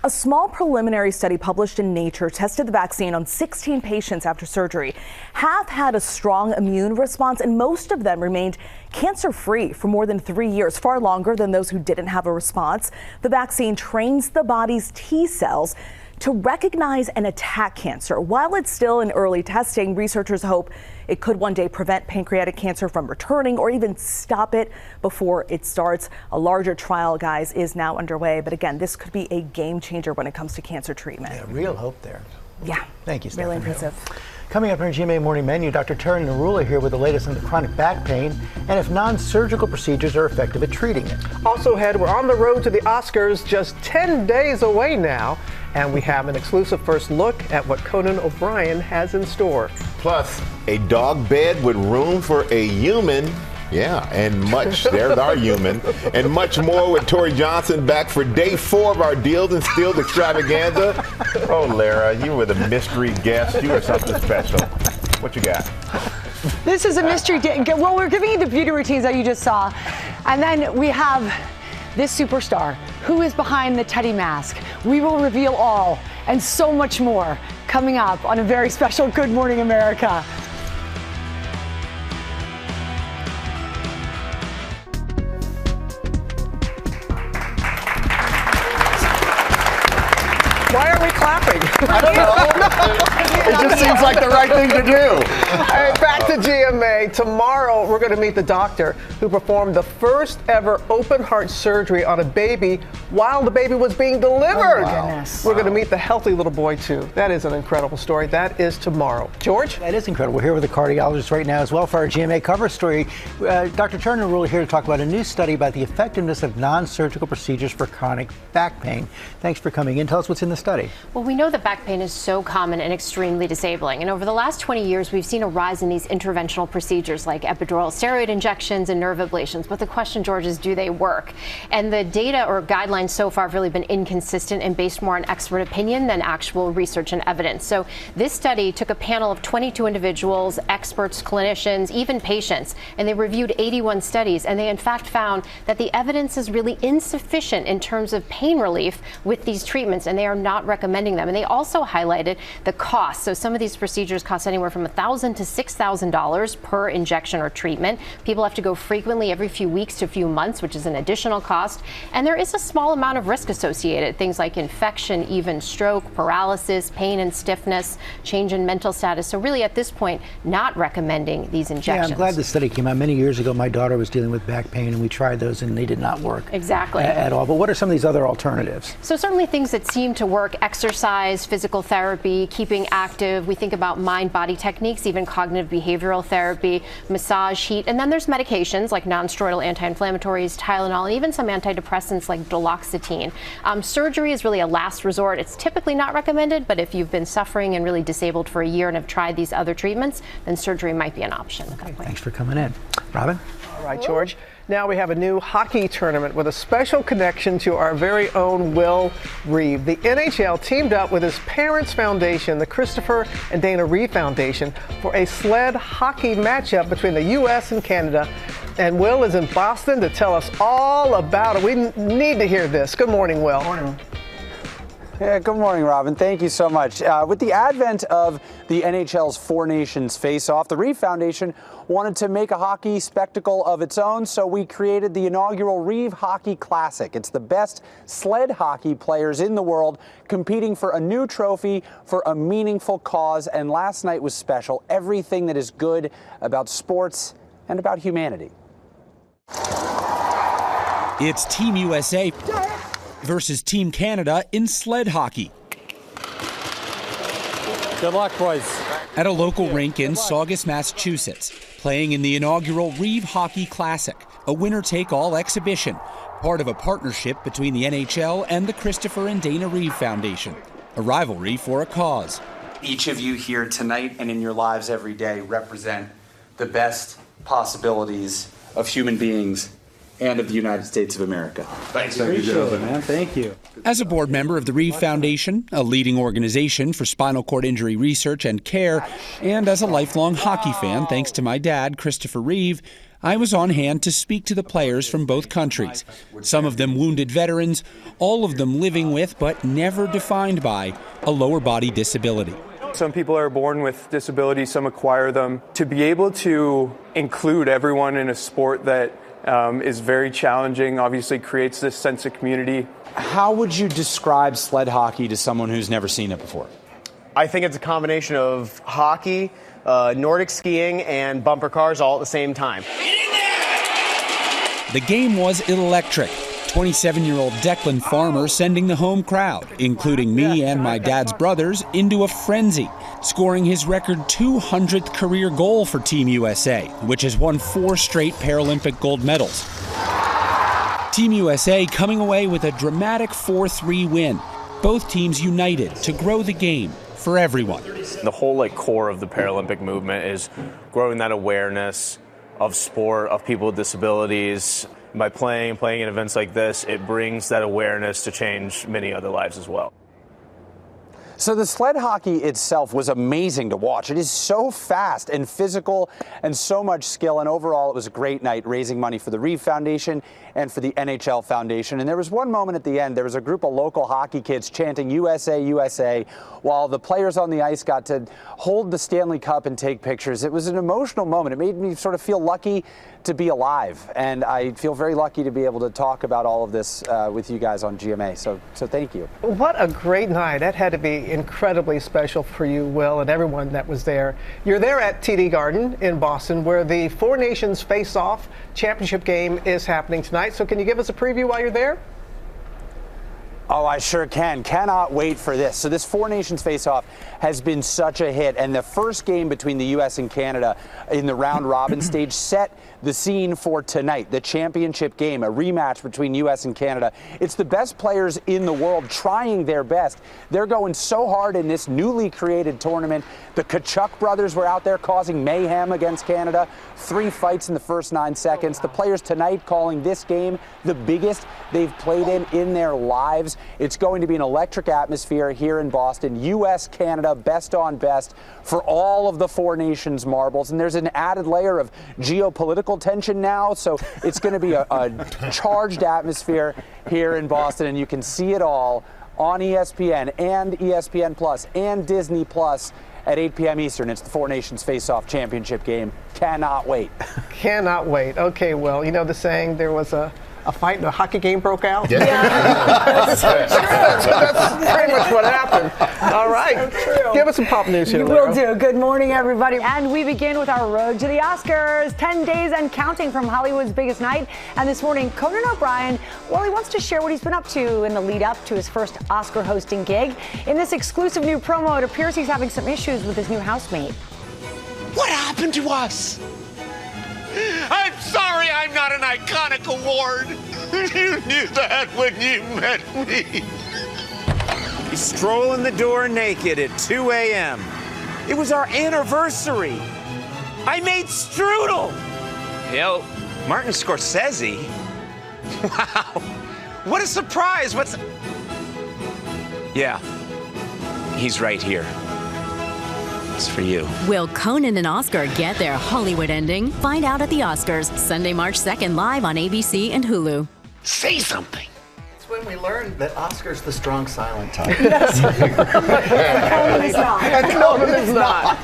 A small preliminary study published in Nature tested the vaccine on 16 patients after surgery. Half had a strong immune response, and most of them remained cancer-free for more than 3 years, far longer than those who didn't have a response. The vaccine trains the body's T cells to recognize and attack cancer. While it's still in early testing, researchers hope it could one day prevent pancreatic cancer from returning or even stop it before it starts. A larger trial, guys, is now underway. But again, this could be a game changer when it comes to cancer treatment. Yeah, real hope there. Yeah. Thank you, Stephanie. Really impressive. Coming up in our GMA Morning Menu, Dr. Trevor Ault here with the latest on the chronic back pain and if non-surgical procedures are effective at treating it. Also ahead, we're on the road to the Oscars, just 10 days away now, and we have an exclusive first look at what Conan O'Brien has in store. Plus, a dog bed with room for a human. Yeah, and much, there's our human, and much more with Tori Johnson back for day 4 of our Deals and Steals extravaganza. Oh, Lara, you were the mystery guest. You are something special. What you got? This is a mystery. Well, we're giving you the beauty routines that you just saw. And then we have this superstar. Who is behind the teddy mask? We will reveal all and so much more coming up on a very special Good Morning America. Why are we clapping? I don't know. It just seems like the right thing to do. Hey, back to GMA. Tomorrow, we're going to meet the doctor who performed the first ever open heart surgery on a baby while the baby was being delivered. Oh, my goodness. We're going to meet the healthy little boy, too. That is an incredible story. That is tomorrow. George? That is incredible. We're here with a cardiologist right now as well for our GMA cover story. Dr. Trevor Ault here to talk about a new study about the effectiveness of non-surgical procedures for chronic back pain. Thanks for coming in. Tell us what's in the study. Well, we know that back pain is so common and extremely disabling. And over the last 20 years, we've seen a rise in these interventional procedures like epidural steroid injections and nerve ablations. But the question, George, is do they work? And the data or guidelines so far have really been inconsistent and based more on expert opinion than actual research and evidence. So this study took a panel of 22 individuals, experts, clinicians, even patients, and they reviewed 81 studies. And they, in fact, found that the evidence is really insufficient in terms of pain relief with these treatments, and they are not recommending them. And they also highlighted the cost. So some of these procedures cost anywhere from $1,000 to $6,000 per injection or treatment. People have to go frequently every few weeks to a few months, which is an additional cost. And there is a small amount of risk associated, things like infection, even stroke, paralysis, pain and stiffness, change in mental status. So really at this point, not recommending these injections. Yeah, I'm glad this study came out. Many years ago, my daughter was dealing with back pain and we tried those and they did not work. Exactly. At all. But what are some of these other alternatives? So certainly things that seem to work: exercise, physical therapy, keeping active. We think about mind-body techniques, even cognitive behavioral therapy, massage, heat. And then there's medications like non-steroidal anti-inflammatories, Tylenol, and even some antidepressants like duloxetine. Surgery is really a last resort. It's typically not recommended, but if you've been suffering and really disabled for a year and have tried these other treatments, then surgery might be an option at that point. Thanks for coming in. Robin? All right, George. Now we have a new hockey tournament with a special connection to our very own Will Reeve. The NHL teamed up with his parents' foundation, the Christopher and Dana Reeve Foundation, for a sled hockey matchup between the U.S. and Canada. And Will is in Boston to tell us all about it. We need to hear this. Good morning, Will. Good morning. Yeah, good morning, Robin. Thank you so much. With the advent of the NHL's Four Nations face-off, the Reeve Foundation wanted to make a hockey spectacle of its own, so we created the inaugural Reeve Hockey Classic. It's the best sled hockey players in the world competing for a new trophy for a meaningful cause, and last night was special. Everything that is good about sports and about humanity. It's Team USA versus Team Canada in sled hockey. Good luck, boys. At a local rink in Saugus, Massachusetts, playing in the inaugural Reeve Hockey Classic, a winner-take-all exhibition, part of a partnership between the NHL and the Christopher and Dana Reeve Foundation, a rivalry for a cause. Each of you here tonight and in your lives every day represent the best possibilities of human beings and of the United States of America. Thanks. Appreciate it, man. Thank you. As a board member of the Reeve Foundation, a leading organization for spinal cord injury research and care, and as a lifelong hockey fan, thanks to my dad, Christopher Reeve, I was on hand to speak to the players from both countries. Some of them wounded veterans, all of them living with, but never defined by, a lower body disability. Some people are born with disabilities, some acquire them. To be able to include everyone in a sport that is very challenging, obviously creates this sense of community. How would you describe sled hockey to someone who's never seen it before? I think it's a combination of hockey, Nordic skiing, and bumper cars all at the same time. The game was electric. 27-year-old Declan Farmer sending the home crowd, including me and my dad's brothers, into a frenzy, scoring his record 200th career goal for Team USA, which has won 4 straight Paralympic gold medals. Team USA coming away with a dramatic 4-3 win. Both teams united to grow the game for everyone. The whole core of the Paralympic movement is growing that awareness of sport, of people with disabilities. By playing in events like this, it brings that awareness to change many other lives as well. So the sled hockey itself was amazing to watch. It is so fast and physical and so much skill. And overall, it was a great night raising money for the Reeve Foundation and for the NHL Foundation. And there was one moment at the end, there was a group of local hockey kids chanting USA, USA, while the players on the ice got to hold the Stanley Cup and take pictures. It was an emotional moment. It made me sort of feel lucky to be alive. And I feel very lucky to be able to talk about all of this with you guys on GMA. So thank you. What a great night. That had to be incredibly special for you, Will, and everyone that was there. You're there at TD Garden in Boston, where the Four Nations Face-Off championship game is happening tonight. So can you give us a preview while you're there? Oh, I sure can. Cannot wait for this. So this Four Nations Face-Off has been such a hit, and the first game between the U.S. and Canada in the round-robin stage set the scene for tonight, the championship game, a rematch between U.S. and Canada. It's the best players in the world trying their best. They're going so hard in this newly created tournament. The Kachuk brothers were out there causing mayhem against Canada. 3 fights in the first 9 seconds. The players tonight calling this game the biggest they've played in their lives. It's going to be an electric atmosphere here in Boston. U.S., Canada, best on best for all of the Four Nations marbles. And there's an added layer of geopolitical tension now, so it's going to be a charged atmosphere here in Boston, and you can see it all on ESPN and ESPN Plus and Disney Plus at 8 p.m. Eastern. It's the Four Nations Face-Off Championship game. Cannot wait. Cannot wait. Okay, well, you know the saying, there was a fight and a hockey game broke out? Yeah. That's pretty much what happened. All right. So give us some pop news here, You will do. Good morning, everybody. And we begin with our road to the Oscars. 10 days and counting from Hollywood's biggest night. And this morning, Conan O'Brien, well, he wants to share what he's been up to in the lead up to his first Oscar hosting gig. In this exclusive new promo, it appears he's having some issues with his new housemate. What happened to us? I'm sorry I'm not an iconic award. You knew that when you met me. You stroll in the door naked at 2 a.m. It was our anniversary. I made strudel. Yo, Martin Scorsese. Wow. What a surprise. Yeah, he's right here. It's for you. Will Conan and Oscar get their Hollywood ending? Find out at the Oscars, Sunday, March 2nd, live on ABC and Hulu. Say something. It's when we learned that Oscar's the strong silent type. Yes. Conan is not. Conan is not.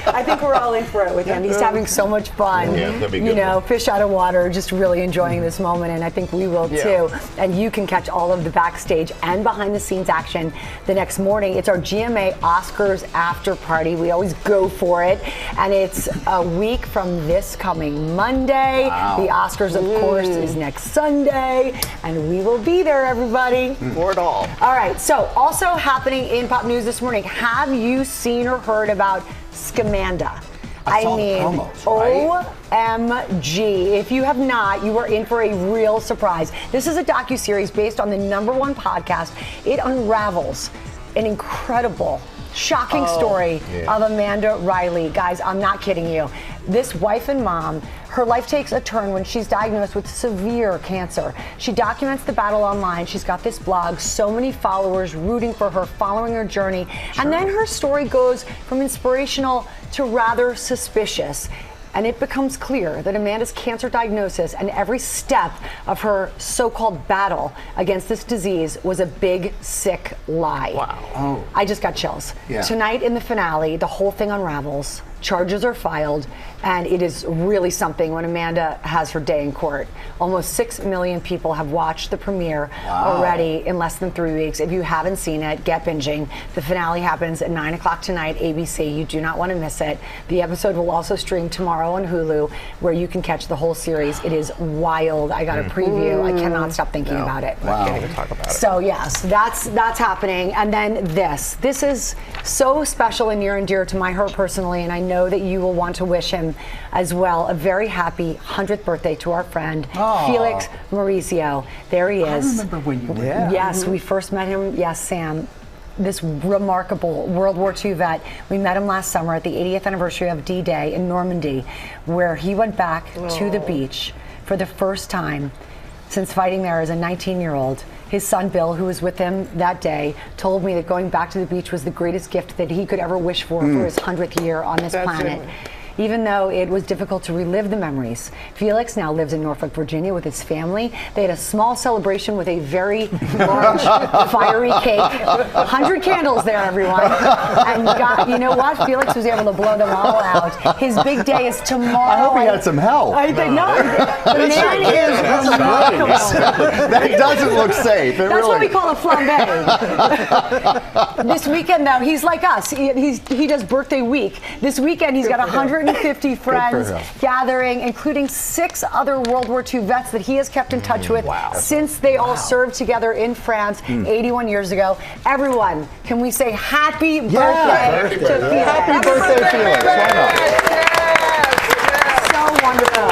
I think we're all in for it with him. He's having so much fun. Yeah, that'd be good. You know, fish out of water, just really enjoying this moment, and I think we will too. And you can catch all of the backstage and behind the scenes action the next morning. It's our GMA Oscars after party. We always go for it, and it's a week from this coming Monday. Wow. The Oscars, of course, is next Sunday, and we will be there, everybody. For it all. All right, so also happening in pop news this morning, have you seen or heard about Scamanda? I saw the promos, right? OMG. If you have not, you are in for a real surprise. This is a docuseries based on the #1 podcast. It unravels an incredible, shocking story of Amanda Riley. Guys, I'm not kidding you. This wife and mom, her life takes a turn when she's diagnosed with severe cancer. She documents the battle online. She's got this blog, so many followers rooting for her, following her journey. And then her story goes from inspirational to rather suspicious. and it becomes clear that Amanda's cancer diagnosis and every step of her so-called battle against this disease was a big, sick lie. Wow. Oh. I just got chills. Yeah. Tonight in the finale, the whole thing unravels. Charges are filed, and it is really something when Amanda has her day in court. Almost 6 million people have watched the premiere already in less than 3 weeks. If you haven't seen it, get binging. The finale happens at 9 o'clock tonight, ABC. You do not want to miss it. The episode will also stream tomorrow on Hulu, where you can catch the whole series. It is wild. I got a preview. I cannot stop thinking about it. I can't even talk about it. So yes, that's happening. And then this is so special and near and dear to my heart personally, and I know that you will want to wish him as well a very happy 100th birthday to our friend Felix Mauricio. There he is. I remember when you were there. Yes, we first met him. Yes, Sam. This remarkable World War II vet. We met him last summer at the 80th anniversary of D-Day in Normandy, where he went back to the beach for the first time since fighting there as a 19-year-old. His son, Bill, who was with him that day, told me that going back to the beach was the greatest gift that he could ever wish for his 100th year on this planet. Even though it was difficult to relive the memories. Felix now lives in Norfolk, Virginia with his family. They had a small celebration with a very large, fiery cake. 100 candles there, everyone. And God, you know what? Felix was able to blow them all out. His big day is tomorrow. I hope he had some help. The man is remarkable. That doesn't look safe. That's what we call a flambe. This weekend, though, he's like us. He does birthday week. This weekend, he's got 150 friends gathering, including 6 other World War II vets that he has kept in touch with since they all served together in France 81 years ago. Everyone, can we say happy birthday to Felix? Happy birthday, Felix. Why not? So wonderful.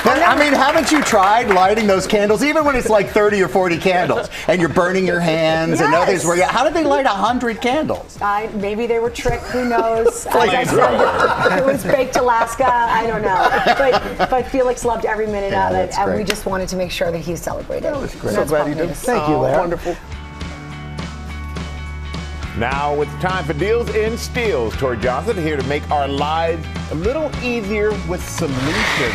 I mean, haven't you tried lighting those candles, even when it's like 30 or 40 candles, and you're burning your hands and others? How did they light 100 candles? Maybe they were tricked. Who knows? As I said, it was baked Alaska. I don't know. But Felix loved every minute of it, and we just wanted to make sure that he celebrated. That was great. So glad you did. Thank you, Larry. Wonderful. Now it's time for Deals in Steals. Tori Johnson here to make our lives a little easier with solutions.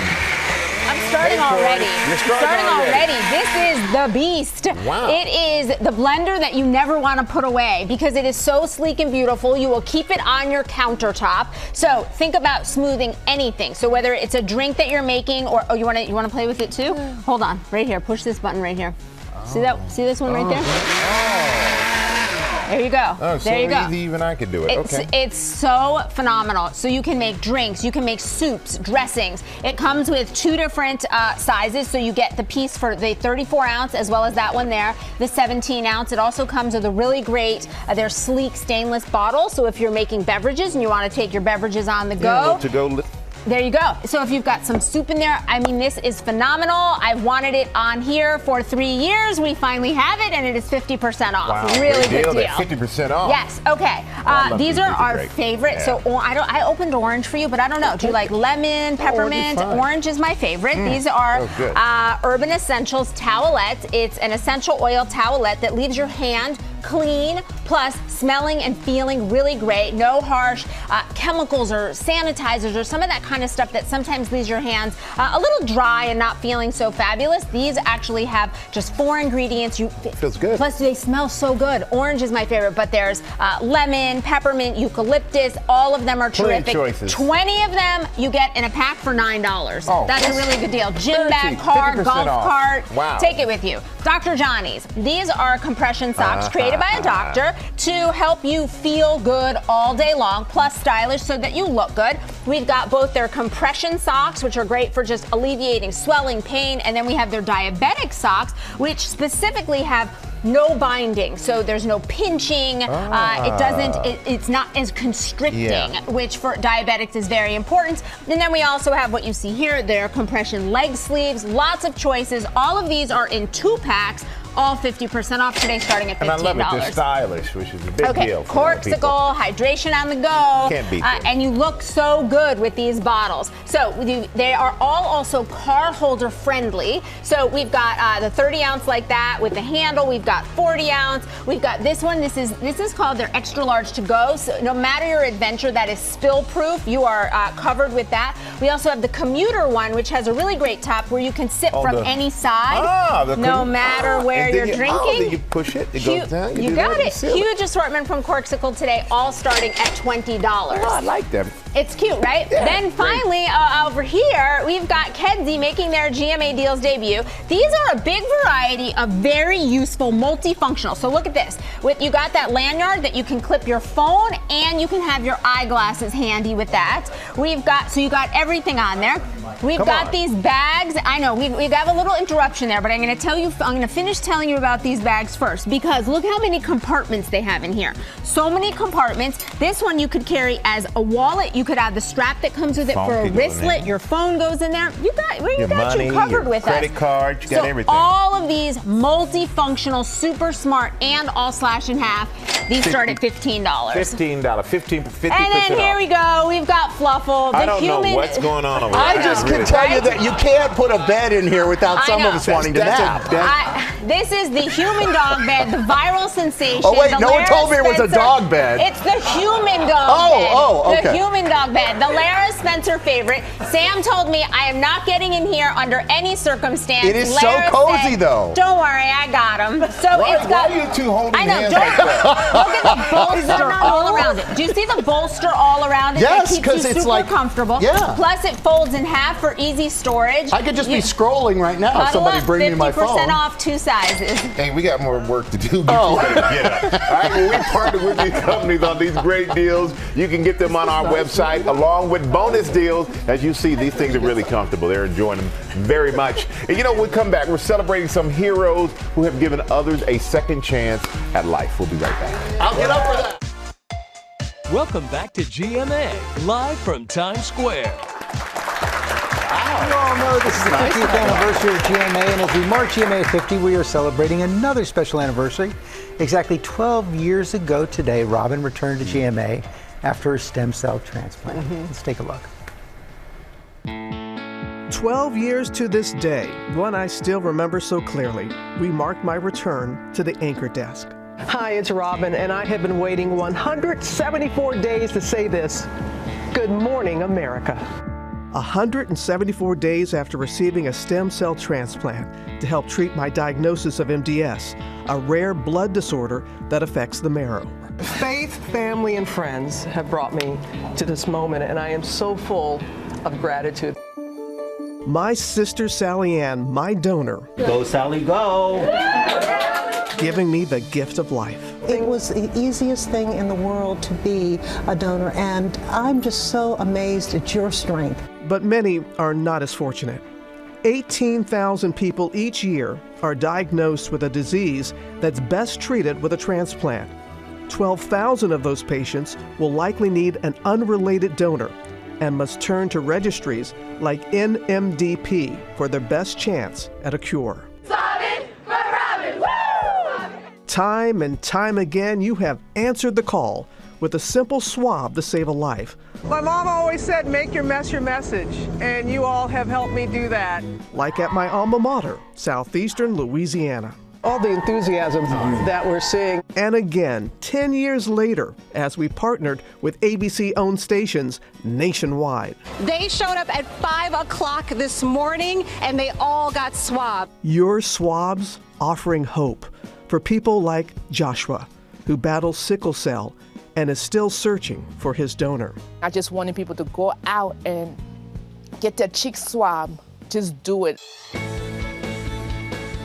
I'm starting already. You're starting already. This is the beast. Wow. It is the blender that you never want to put away because it is so sleek and beautiful. You will keep it on your countertop. So think about smoothing anything. So whether it's a drink that you're making or you want to play with it too? Hold on, right here. Push this button right here. See that? See this one right there? There you go. Oh, there you go. Easy, even I could do it. It's so phenomenal. So you can make drinks, you can make soups, dressings. It comes with 2 different sizes. So you get the piece for the 34 ounce as well as that one there, the 17 ounce. It also comes with a really great, they're sleek stainless bottle. So if you're making beverages and you want to take your beverages on the go. There you go. So if you've got some soup in there, I mean, this is phenomenal. I've wanted it on here for 3 years. We finally have it, and it is 50% off. Wow, really great good deal. 50% off. Yes. Okay. These are our favorite. Yeah. So I opened orange for you, but I don't know. Do you like lemon, peppermint? Orange is my favorite. These are Urban Essentials towelettes. It's an essential oil towelette that leaves your hand clean, plus smelling and feeling really great. No harsh chemicals or sanitizers or some of that kind of stuff that sometimes leaves your hands a little dry and not feeling so fabulous. These actually have just 4 ingredients. Feels good. Plus they smell so good. Orange is my favorite, but there's lemon, peppermint, eucalyptus. All of them are terrific. 20 of them you get in a pack for $9. Oh, that's a really good deal. Gym bag, car, golf cart. Wow. Take it with you. Dr. Johnny's. These are compression socks created by a doctor to help you feel good all day long, plus stylish so that you look good. We've got both their compression socks, which are great for just alleviating swelling, pain, and then we have their diabetic socks, which specifically have no binding, so there's no pinching. It's not as constricting, which for diabetics is very important. And then we also have what you see here, their compression leg sleeves, lots of choices. All of these are in 2 packs, all 50% off today, starting at $15. And I love it. They're stylish, which is a big deal. Corksicle, hydration on the go. Can't beat and you look so good with these bottles. So they are all also car holder friendly. So we've got the 30 ounce like that with the handle. We've got 40 ounce. We've got this one. This is called their extra large to go. So no matter your adventure, that is spill proof. You are covered with that. We also have the commuter one, which has a really great top where you can sip from any side, no matter where you're drinking. Then you push it, it goes down. You got it. Huge assortment from Corksicle today, all starting at $20. Oh, I like them. It's cute, right? Yeah, then finally, over here, we've got Kedzie making their GMA Deals debut. These are a big variety of very useful, multifunctional. So look at this. You got that lanyard that you can clip your phone, and you can have your eyeglasses handy with that. So you got everything on there. We've got these bags. I know we have a little interruption there, but I'm going to finish telling you about these bags first, because look how many compartments they have in here. So many compartments. This one you could carry as a wallet. You could have the strap that comes with it for a wristlet. Your phone goes in there. You got you covered with us. Credit card, you got everything. All of these multifunctional, super smart, and all slash in half. These start at $15. $15, 50% And then here we go. We've got Fluffle. I don't know what's going on over there. I just can tell you that you can't put a bed in here without some of us wanting to nap. This is the human dog bed, the viral sensation. Oh wait, no one told me it was a dog bed. It's the human dog bed. Oh, okay. The human dog bed, the Lara Spencer favorite. Sam told me I am not getting in here under any circumstance. It is Lara so cozy said, though. Don't worry, I got him. So Why got. are you two holding hands Look like that? at the bolster all around it. Do you see the bolster all around it? Yes, that keeps you it's super like comfortable. Yeah. Plus, it folds in half for easy storage. I could just be scrolling right now. Cuddle Somebody up, bring me my phone. 50% off 2 sizes. Hey, we got more work to do before we get up. All right, well, we partner with these companies on these great deals. You can get them on our website along with bonus deals. As you see, these things are really comfortable. They're enjoying them very much. And you know, when we come back, we're celebrating some heroes who have given others a second chance at life. We'll be right back. I'll get up for that. Welcome back to GMA, live from Times Square. You all know this is the 50th anniversary of GMA, and as we mark GMA 50, we are celebrating another special anniversary. Exactly 12 years ago today, Robin returned to GMA after a stem cell transplant. Let's take a look. 12 years to this day, one I still remember so clearly. We marked my return to the anchor desk. Hi, it's Robin, and I have been waiting 174 days to say this. Good morning, America. 174 days after receiving a stem cell transplant to help treat my diagnosis of MDS, a rare blood disorder that affects the marrow. Faith, family, and friends have brought me to this moment, and I am so full of gratitude. My sister Sally Ann, my donor. Go, Sally, go! Giving me the gift of life. It was the easiest thing in the world to be a donor, and I'm just so amazed at your strength. But many are not as fortunate. 18,000 people each year are diagnosed with a disease that's best treated with a transplant. 12,000 of those patients will likely need an unrelated donor and must turn to registries like NMDP for their best chance at a cure. Time and time again, you have answered the call with a simple swab to save a life. My mom always said, make your mess your message, and you all have helped me do that. Like at my alma mater, Southeastern Louisiana. All the enthusiasm that we're seeing. And again, 10 years later, as we partnered with ABC-owned stations nationwide. They showed up at 5 o'clock this morning, and they all got swabbed. Your swabs offering hope for people like Joshua, who battles sickle cell and is still searching for his donor. I just wanted people to go out and get their cheek swab. Just do it.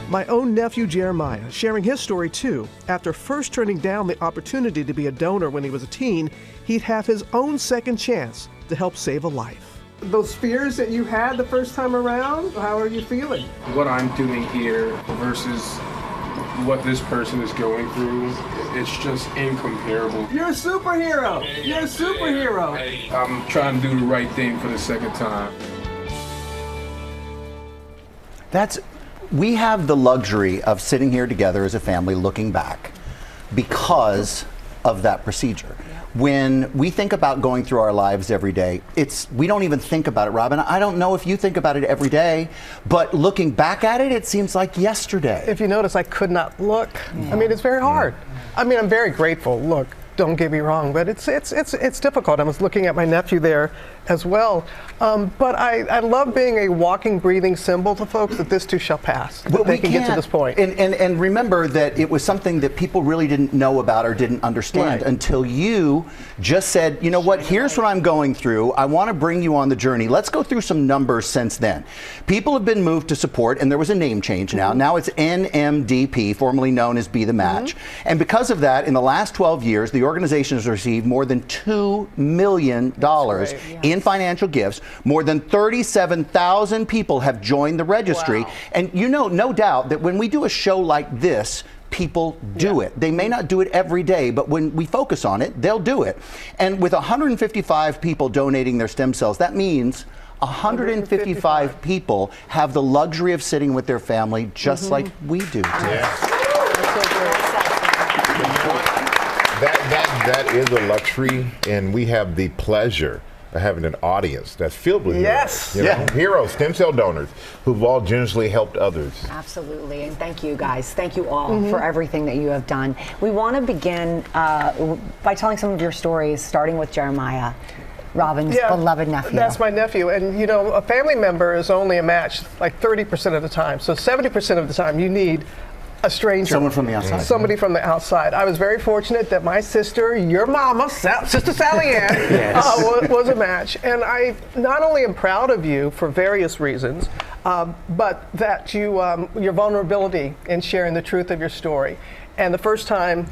My own nephew Jeremiah sharing his story too. After first turning down the opportunity to be a donor when he was a teen, he'd have his own second chance to help save a life. Those fears that you had the first time around, how are you feeling? What I'm doing here versus what this person is going through, it's just incomparable. You're a superhero! You're a superhero! I'm trying to do the right thing for the second time. That's we have the luxury of sitting here together as a family looking back because of that procedure. When we think about going through our lives every day, we don't even think about it, Robin. I don't know if you think about it every day, but looking back at it, it seems like yesterday. If you notice, I could not look. I mean, it's very hard. I mean, I'm very grateful. Look, don't get me wrong, but it's difficult. I was looking at my nephew there as well. But I love being a walking, breathing symbol to folks that this too shall pass. That they can get to this point. And remember that it was something that people really didn't know about or didn't understand until you just said, you know what, here's what I'm going through. I want to bring you on the journey. Let's go through some numbers since then. People have been moved to support, and there was a name change now. Now it's NMDP, formerly known as Be the Match. And because of that, in the last 12 years, the organization has received more than $2 million in financial gifts. More than 37,000 people have joined the registry. Wow. And you know, no doubt that when we do a show like this, people do it. They may not do it every day, but when we focus on it, they'll do it. And with 155 people donating their stem cells, that means 155 people have the luxury of sitting with their family just like we do. That is a luxury, and we have the pleasure of having an audience that's filled with heroes. Heroes, stem cell donors who've all generously helped others. Absolutely, and thank you guys. Thank you all for everything that you have done. We want to begin by telling some of your stories, starting with Jeremiah, Robin's beloved nephew. That's my nephew, and you know, a family member is only a match like 30% of the time. So 70% of the time you need a stranger. Someone from the outside. Somebody from the outside. I was very fortunate that my sister, your mama, Sister Sally Ann, was a match. And I not only am proud of you for various reasons, but that your vulnerability in sharing the truth of your story. And the first time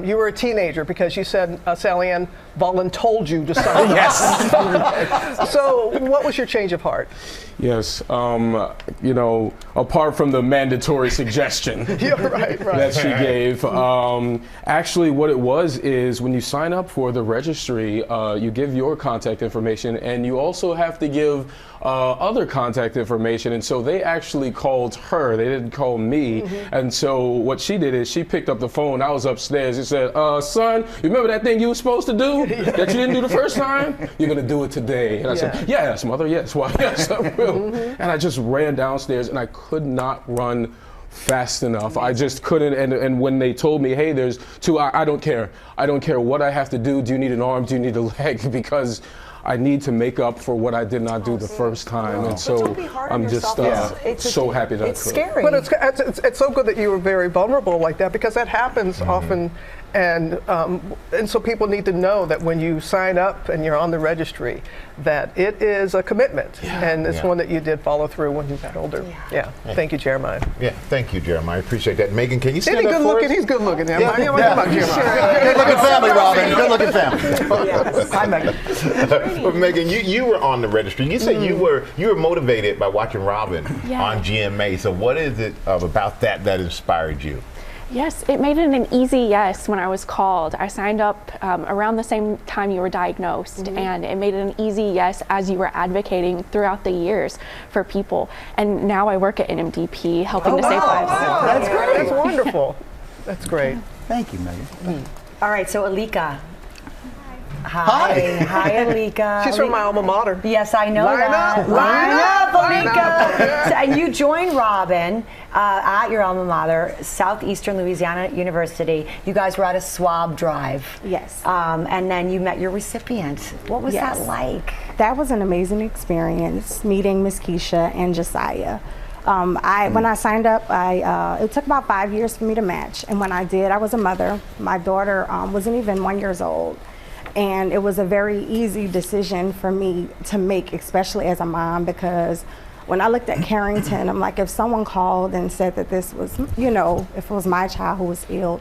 you were a teenager because you said Sally Ann voluntold you to sign up. So what was your change of heart? Yes, you know, apart from the mandatory suggestion that she gave, actually what it was is when you sign up for the registry, you give your contact information and you also have to give other contact information, and so they actually called her, they didn't call me, and so what she did is she picked up the phone, I was upstairs, and said, son, you remember that thing you were supposed to do that you didn't do the first time? You're going to do it today. And I said, yes, mother, yes, why, yes, I will. And I just ran downstairs and I could not run fast enough. I just couldn't, and when they told me, hey, there's two, I don't care. I don't care what I have to do. Do you need an arm? Do you need a leg? Because I need to make up for what I did not do the first time, and so I'm just so happy that it's scary. But it's so good that you were very vulnerable like that, because that happens often, and so people need to know that when you sign up and you're on the registry, that it is a commitment, and it's one that you did follow through when you got older. Thank you, Jeremiah. Thank you, Jeremiah. I appreciate that. Megan, can you stand up good for looking? us? He's good looking. Good looking family, Robin. Good looking family. Hi, Megan. Well, Megan, you were on the registry. You said you were motivated by watching Robin on GMA. So what is it about that inspired you? Yes, it made it an easy yes when I was called. I signed up around the same time you were diagnosed, and it made it an easy yes as you were advocating throughout the years for people. And now I work at NMDP helping to save lives. Wow. That's great. That's wonderful. That's great. Thank you, Megan. All right, so Alika. Hi, Alika. She's from my alma mater. Yes, I know that. Line up, Alika. So, and you joined Robin at your alma mater, Southeastern Louisiana University. You guys were at a swab drive. Yes. And then you met your recipient. What was that like? That was an amazing experience, meeting Miss Keisha and Josiah. When I signed up, it took about 5 years for me to match. And when I did, I was a mother. My daughter wasn't even 1 year old. And it was a very easy decision for me to make, especially as a mom, because when I looked at Carrington, I'm like, if someone called and said that this was, you know, if it was my child who was ill,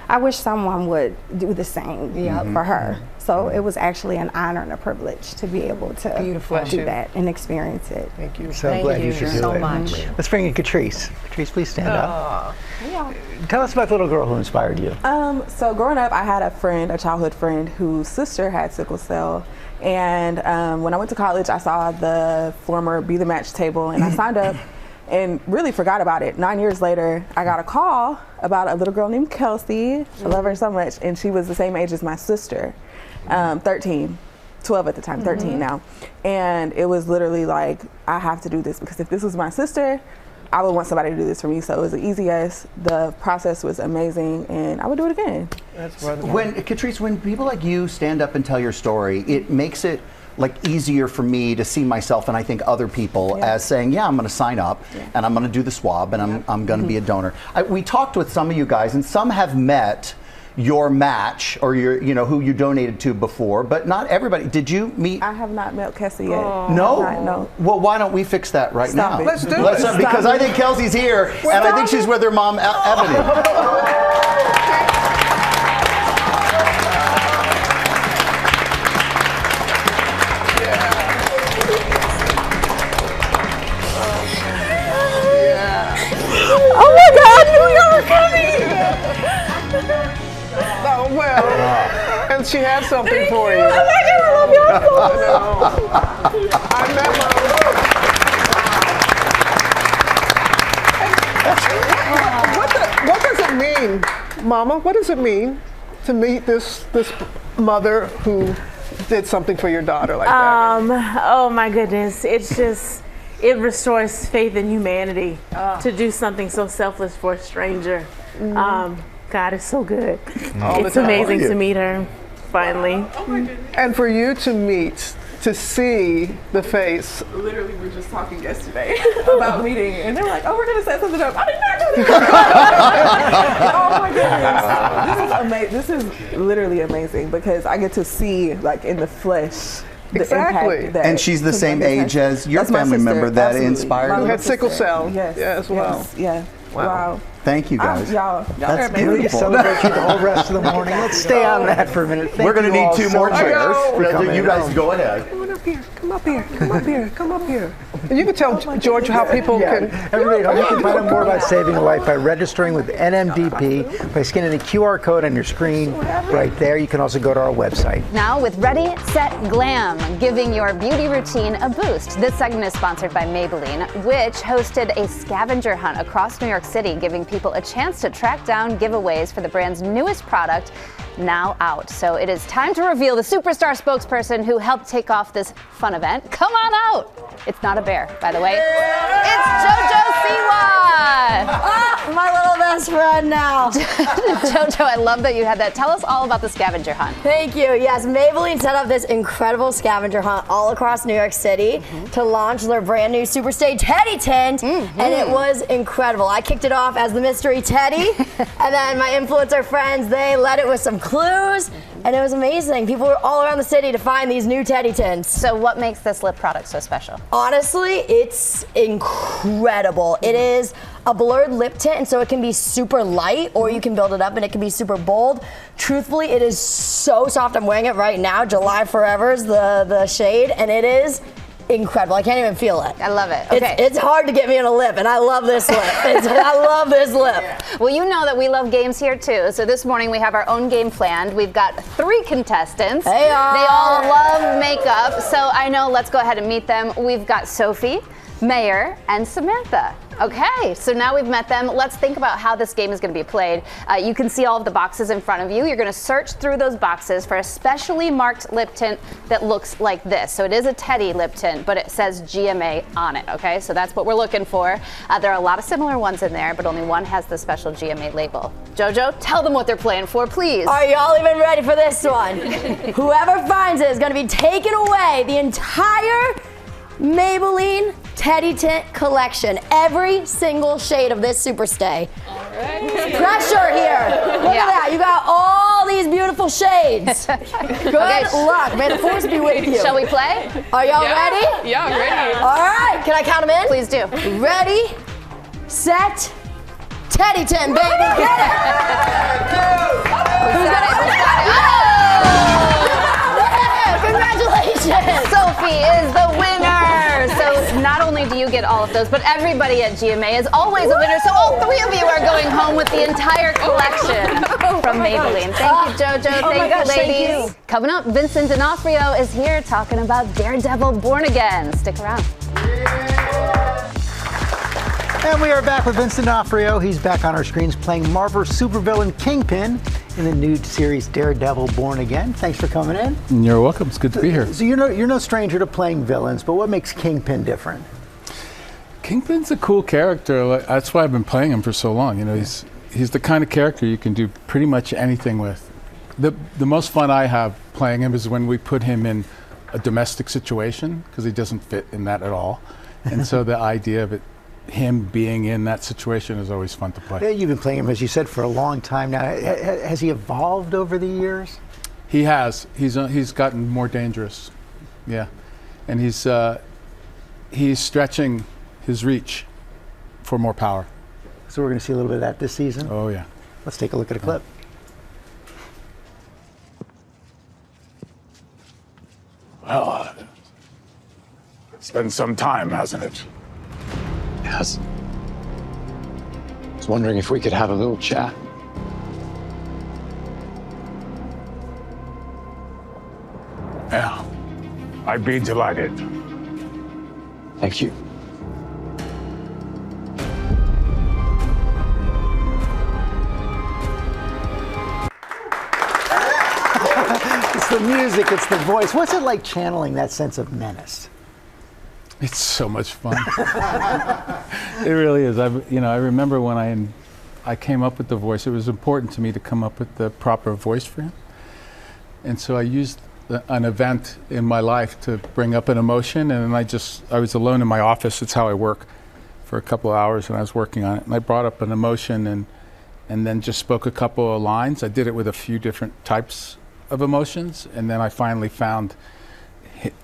I wish someone would do the same for her. So it was actually an honor and a privilege to be able to do that and experience it. Thank you. So glad you should do so it. much. Let's bring in Catrice. Catrice, please stand up. Tell us about the little girl who inspired you. So growing up, I had a childhood friend whose sister had sickle cell. And when I went to college, I saw the former Be the Match table, and I signed up. and really forgot about it. 9 years later, I got a call about a little girl named Kelsey. I love her so much, and she was the same age as my sister, 13. 12 at the time, 13 now. And it was literally like, I have to do this, because if this was my sister, I would want somebody to do this for me. So it was an easy yes. The process was amazing, and I would do it again. That's wonderful. Catrice, when people like you stand up and tell your story, it makes it like easier for me to see myself, and I think other people, as saying, yeah, I'm going to sign up and I'm going to do the swab and I'm going to be a donor. We talked with some of you guys, and some have met your match or your, who you donated to before, but not everybody. Did you meet? I have not met Kelsey yet. No? No. Well, why don't we fix that right now? Let's do it. Because I think Kelsey's here, and I think she's with her mom, Ebony. Oh my God, New York coming! Oh, well, and she had something for you. Oh my God, I love y'all I met What does it mean, Mama? What does it mean to meet this mother who did something for your daughter like that? Oh my goodness, it's just, it restores faith in humanity to do something so selfless for a stranger. God is so good. It's amazing to meet her, finally. And for you to see the face. Literally, we were just talking yesterday about meeting, and they were like, "Oh, we're gonna set something up." I did not do that. Oh my goodness, this is literally amazing, because I get to see, like, in the flesh, the impact that. And she's the same age as your family member that inspired who you. had sickle cell. Yes. Yeah, as well. Yes. Yeah. Wow. Thank you, guys. Y'all That's We beautiful. celebrate you the whole rest of the morning. Let's stay on that for a minute. We're going to need 2 more chairs. You guys home. go ahead. Come up here. Come up here. Come up here. Come up here. And you can tell George how people can. Everybody, you can find out more about saving a life by registering with NMDP by scanning the QR code on your screen right there. You can also go to our website. Now with Ready, Set, Glam, giving your beauty routine a boost. This segment is sponsored by Maybelline, which hosted a scavenger hunt across New York City, giving people a chance to track down giveaways for the brand's newest product, now out. So it is time to reveal the superstar spokesperson who helped take off this fun event. Come on out. It's not a bear, by the way. It's JoJo Siwa. My little best friend now. JoJo, I love that you had that. Tell us all about the scavenger hunt. Thank you. Yes, Maybelline set up this incredible scavenger hunt all across New York City to launch their brand new Superstay Teddy Tint, and it was incredible. I kicked it off as the mystery Teddy, and then my influencer friends, they led it with some clues, and it was amazing. People were all around the city to find these new Teddy Tints. So what makes this lip product so special? Honestly, it's incredible. It is a blurred lip tint, and so it can be super light, or you can build it up and it can be super bold. Truthfully, it is so soft. I'm wearing it right now. July Forever is the shade, and it is incredible. I can't even feel it. I love it. Okay. It's hard to get me on a lip, and I love this lip. I love this lip. Well, you know that we love games here too. So this morning we have our own game planned. We've got 3 contestants. They all love makeup. So I know, let's go ahead and meet them. We've got Sophie, Mayor, and Samantha. Okay, so now we've met them. Let's think about how this game is going to be played. You can see all of the boxes in front of you. You're going to search through those boxes for a specially marked lip tint that looks like this. So it is a Teddy lip tint, but it says GMA on it, okay? So that's what we're looking for. There are a lot of similar ones in there, but only one has the special GMA label. JoJo, tell them what they're playing for, please. Are y'all even ready for this one? Whoever finds it is going to be taking away the entire Maybelline Teddy Tint collection. Every single shade of this Superstay. All right. Pressure here. Look at that. You got all these beautiful shades. Good luck. May the force be with you. Shall we play? Are y'all ready? Yeah, I'm ready. All right. Can I count them in? Please do. Ready, set, Teddy Tint, baby. Get it. Who's got it? Congratulations. Sophie is the winner. So not only do you get all of those, but everybody at GMA is always a winner. So all 3 of you are going home with the entire collection from Maybelline. Thank you, JoJo. Thank you, ladies. Thank you. Coming up, Vincent D'Onofrio is here talking about Daredevil Born Again. Stick around. And we are back with Vincent D'Onofrio. He's back on our screens playing Marvel supervillain Kingpin in the new series Daredevil Born Again. Thanks for coming in. You're welcome. It's good to be here. So you're no stranger to playing villains, but what makes Kingpin different? Kingpin's a cool character. That's why I've been playing him for so long. You know, he's the kind of character you can do pretty much anything with. The most fun I have playing him is when we put him in a domestic situation, because he doesn't fit in that at all. And so the idea of him being in that situation is always fun to play. Yeah, you've been playing him, as you said, for a long time now. Has he evolved over the years? He has. He's gotten more dangerous. Yeah, and he's stretching his reach for more power. So we're going to see a little bit of that this season? Oh, yeah. Let's take a look at a clip. Well, it's been some time, hasn't it? Yes. I was wondering if we could have a little chat. Yeah, I'd be delighted. Thank you. It's the music, it's the voice. What's it like channeling that sense of menace? It's so much fun. It really is. I remember when I came up with the voice, it was important to me to come up with the proper voice for him. And so I used an event in my life to bring up an emotion, and I was alone in my office. It's how I work, for a couple of hours, and I was working on it. And I brought up an emotion and then just spoke a couple of lines. I did it with a few different types of emotions, and then I finally found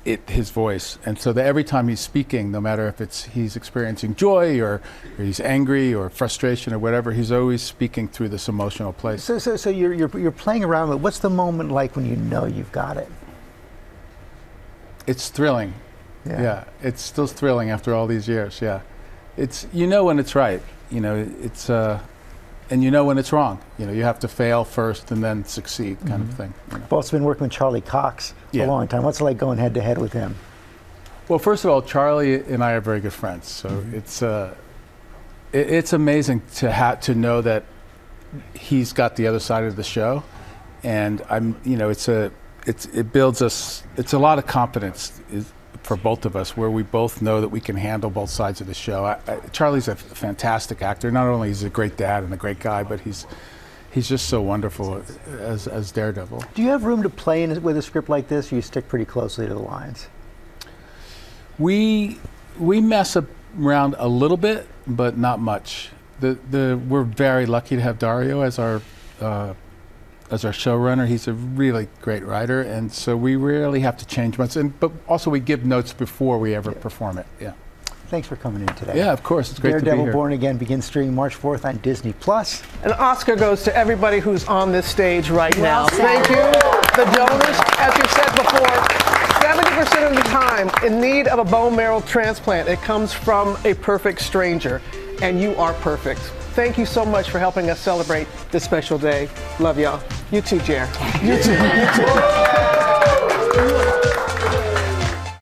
his voice. And so that every time he's speaking, no matter if he's experiencing joy or he's angry or frustration or whatever, he's always speaking through this emotional place. So you're playing around with, what's the moment like when you know you've got it? It's thrilling. Yeah, it's still thrilling after all these years. Yeah, it's, you know, when it's right. You know, it's and you know when it's wrong. You know, you have to fail first and then succeed, kind of thing. You know? You've also been working with Charlie Cox for a long time. What's it like going head to head with him? Well, first of all, Charlie and I are very good friends, so it's amazing to know that he's got the other side of the show, and it builds us. It's a lot of confidence for both of us, where we both know that we can handle both sides of the show. Charlie's a fantastic actor. Not only is he a great dad and a great guy, but he's just so wonderful as Daredevil. Do you have room to play with a script like this, or you stick pretty closely to the lines? We mess around a little bit, but not much. We're very lucky to have Dario as our showrunner. He's a really great writer, and so we rarely have to change much. But also we give notes before we ever perform it. Yeah. Thanks for coming in today. Yeah, of course. It's great to be here. Daredevil Born Again begins streaming March 4th on Disney+. An Oscar goes to everybody who's on this stage right now. Thank you. The donors, as you said before, 70% of the time in need of a bone marrow transplant, it comes from a perfect stranger, and you are perfect. Thank you so much for helping us celebrate this special day. Love y'all. You too, Jer. You too. You too.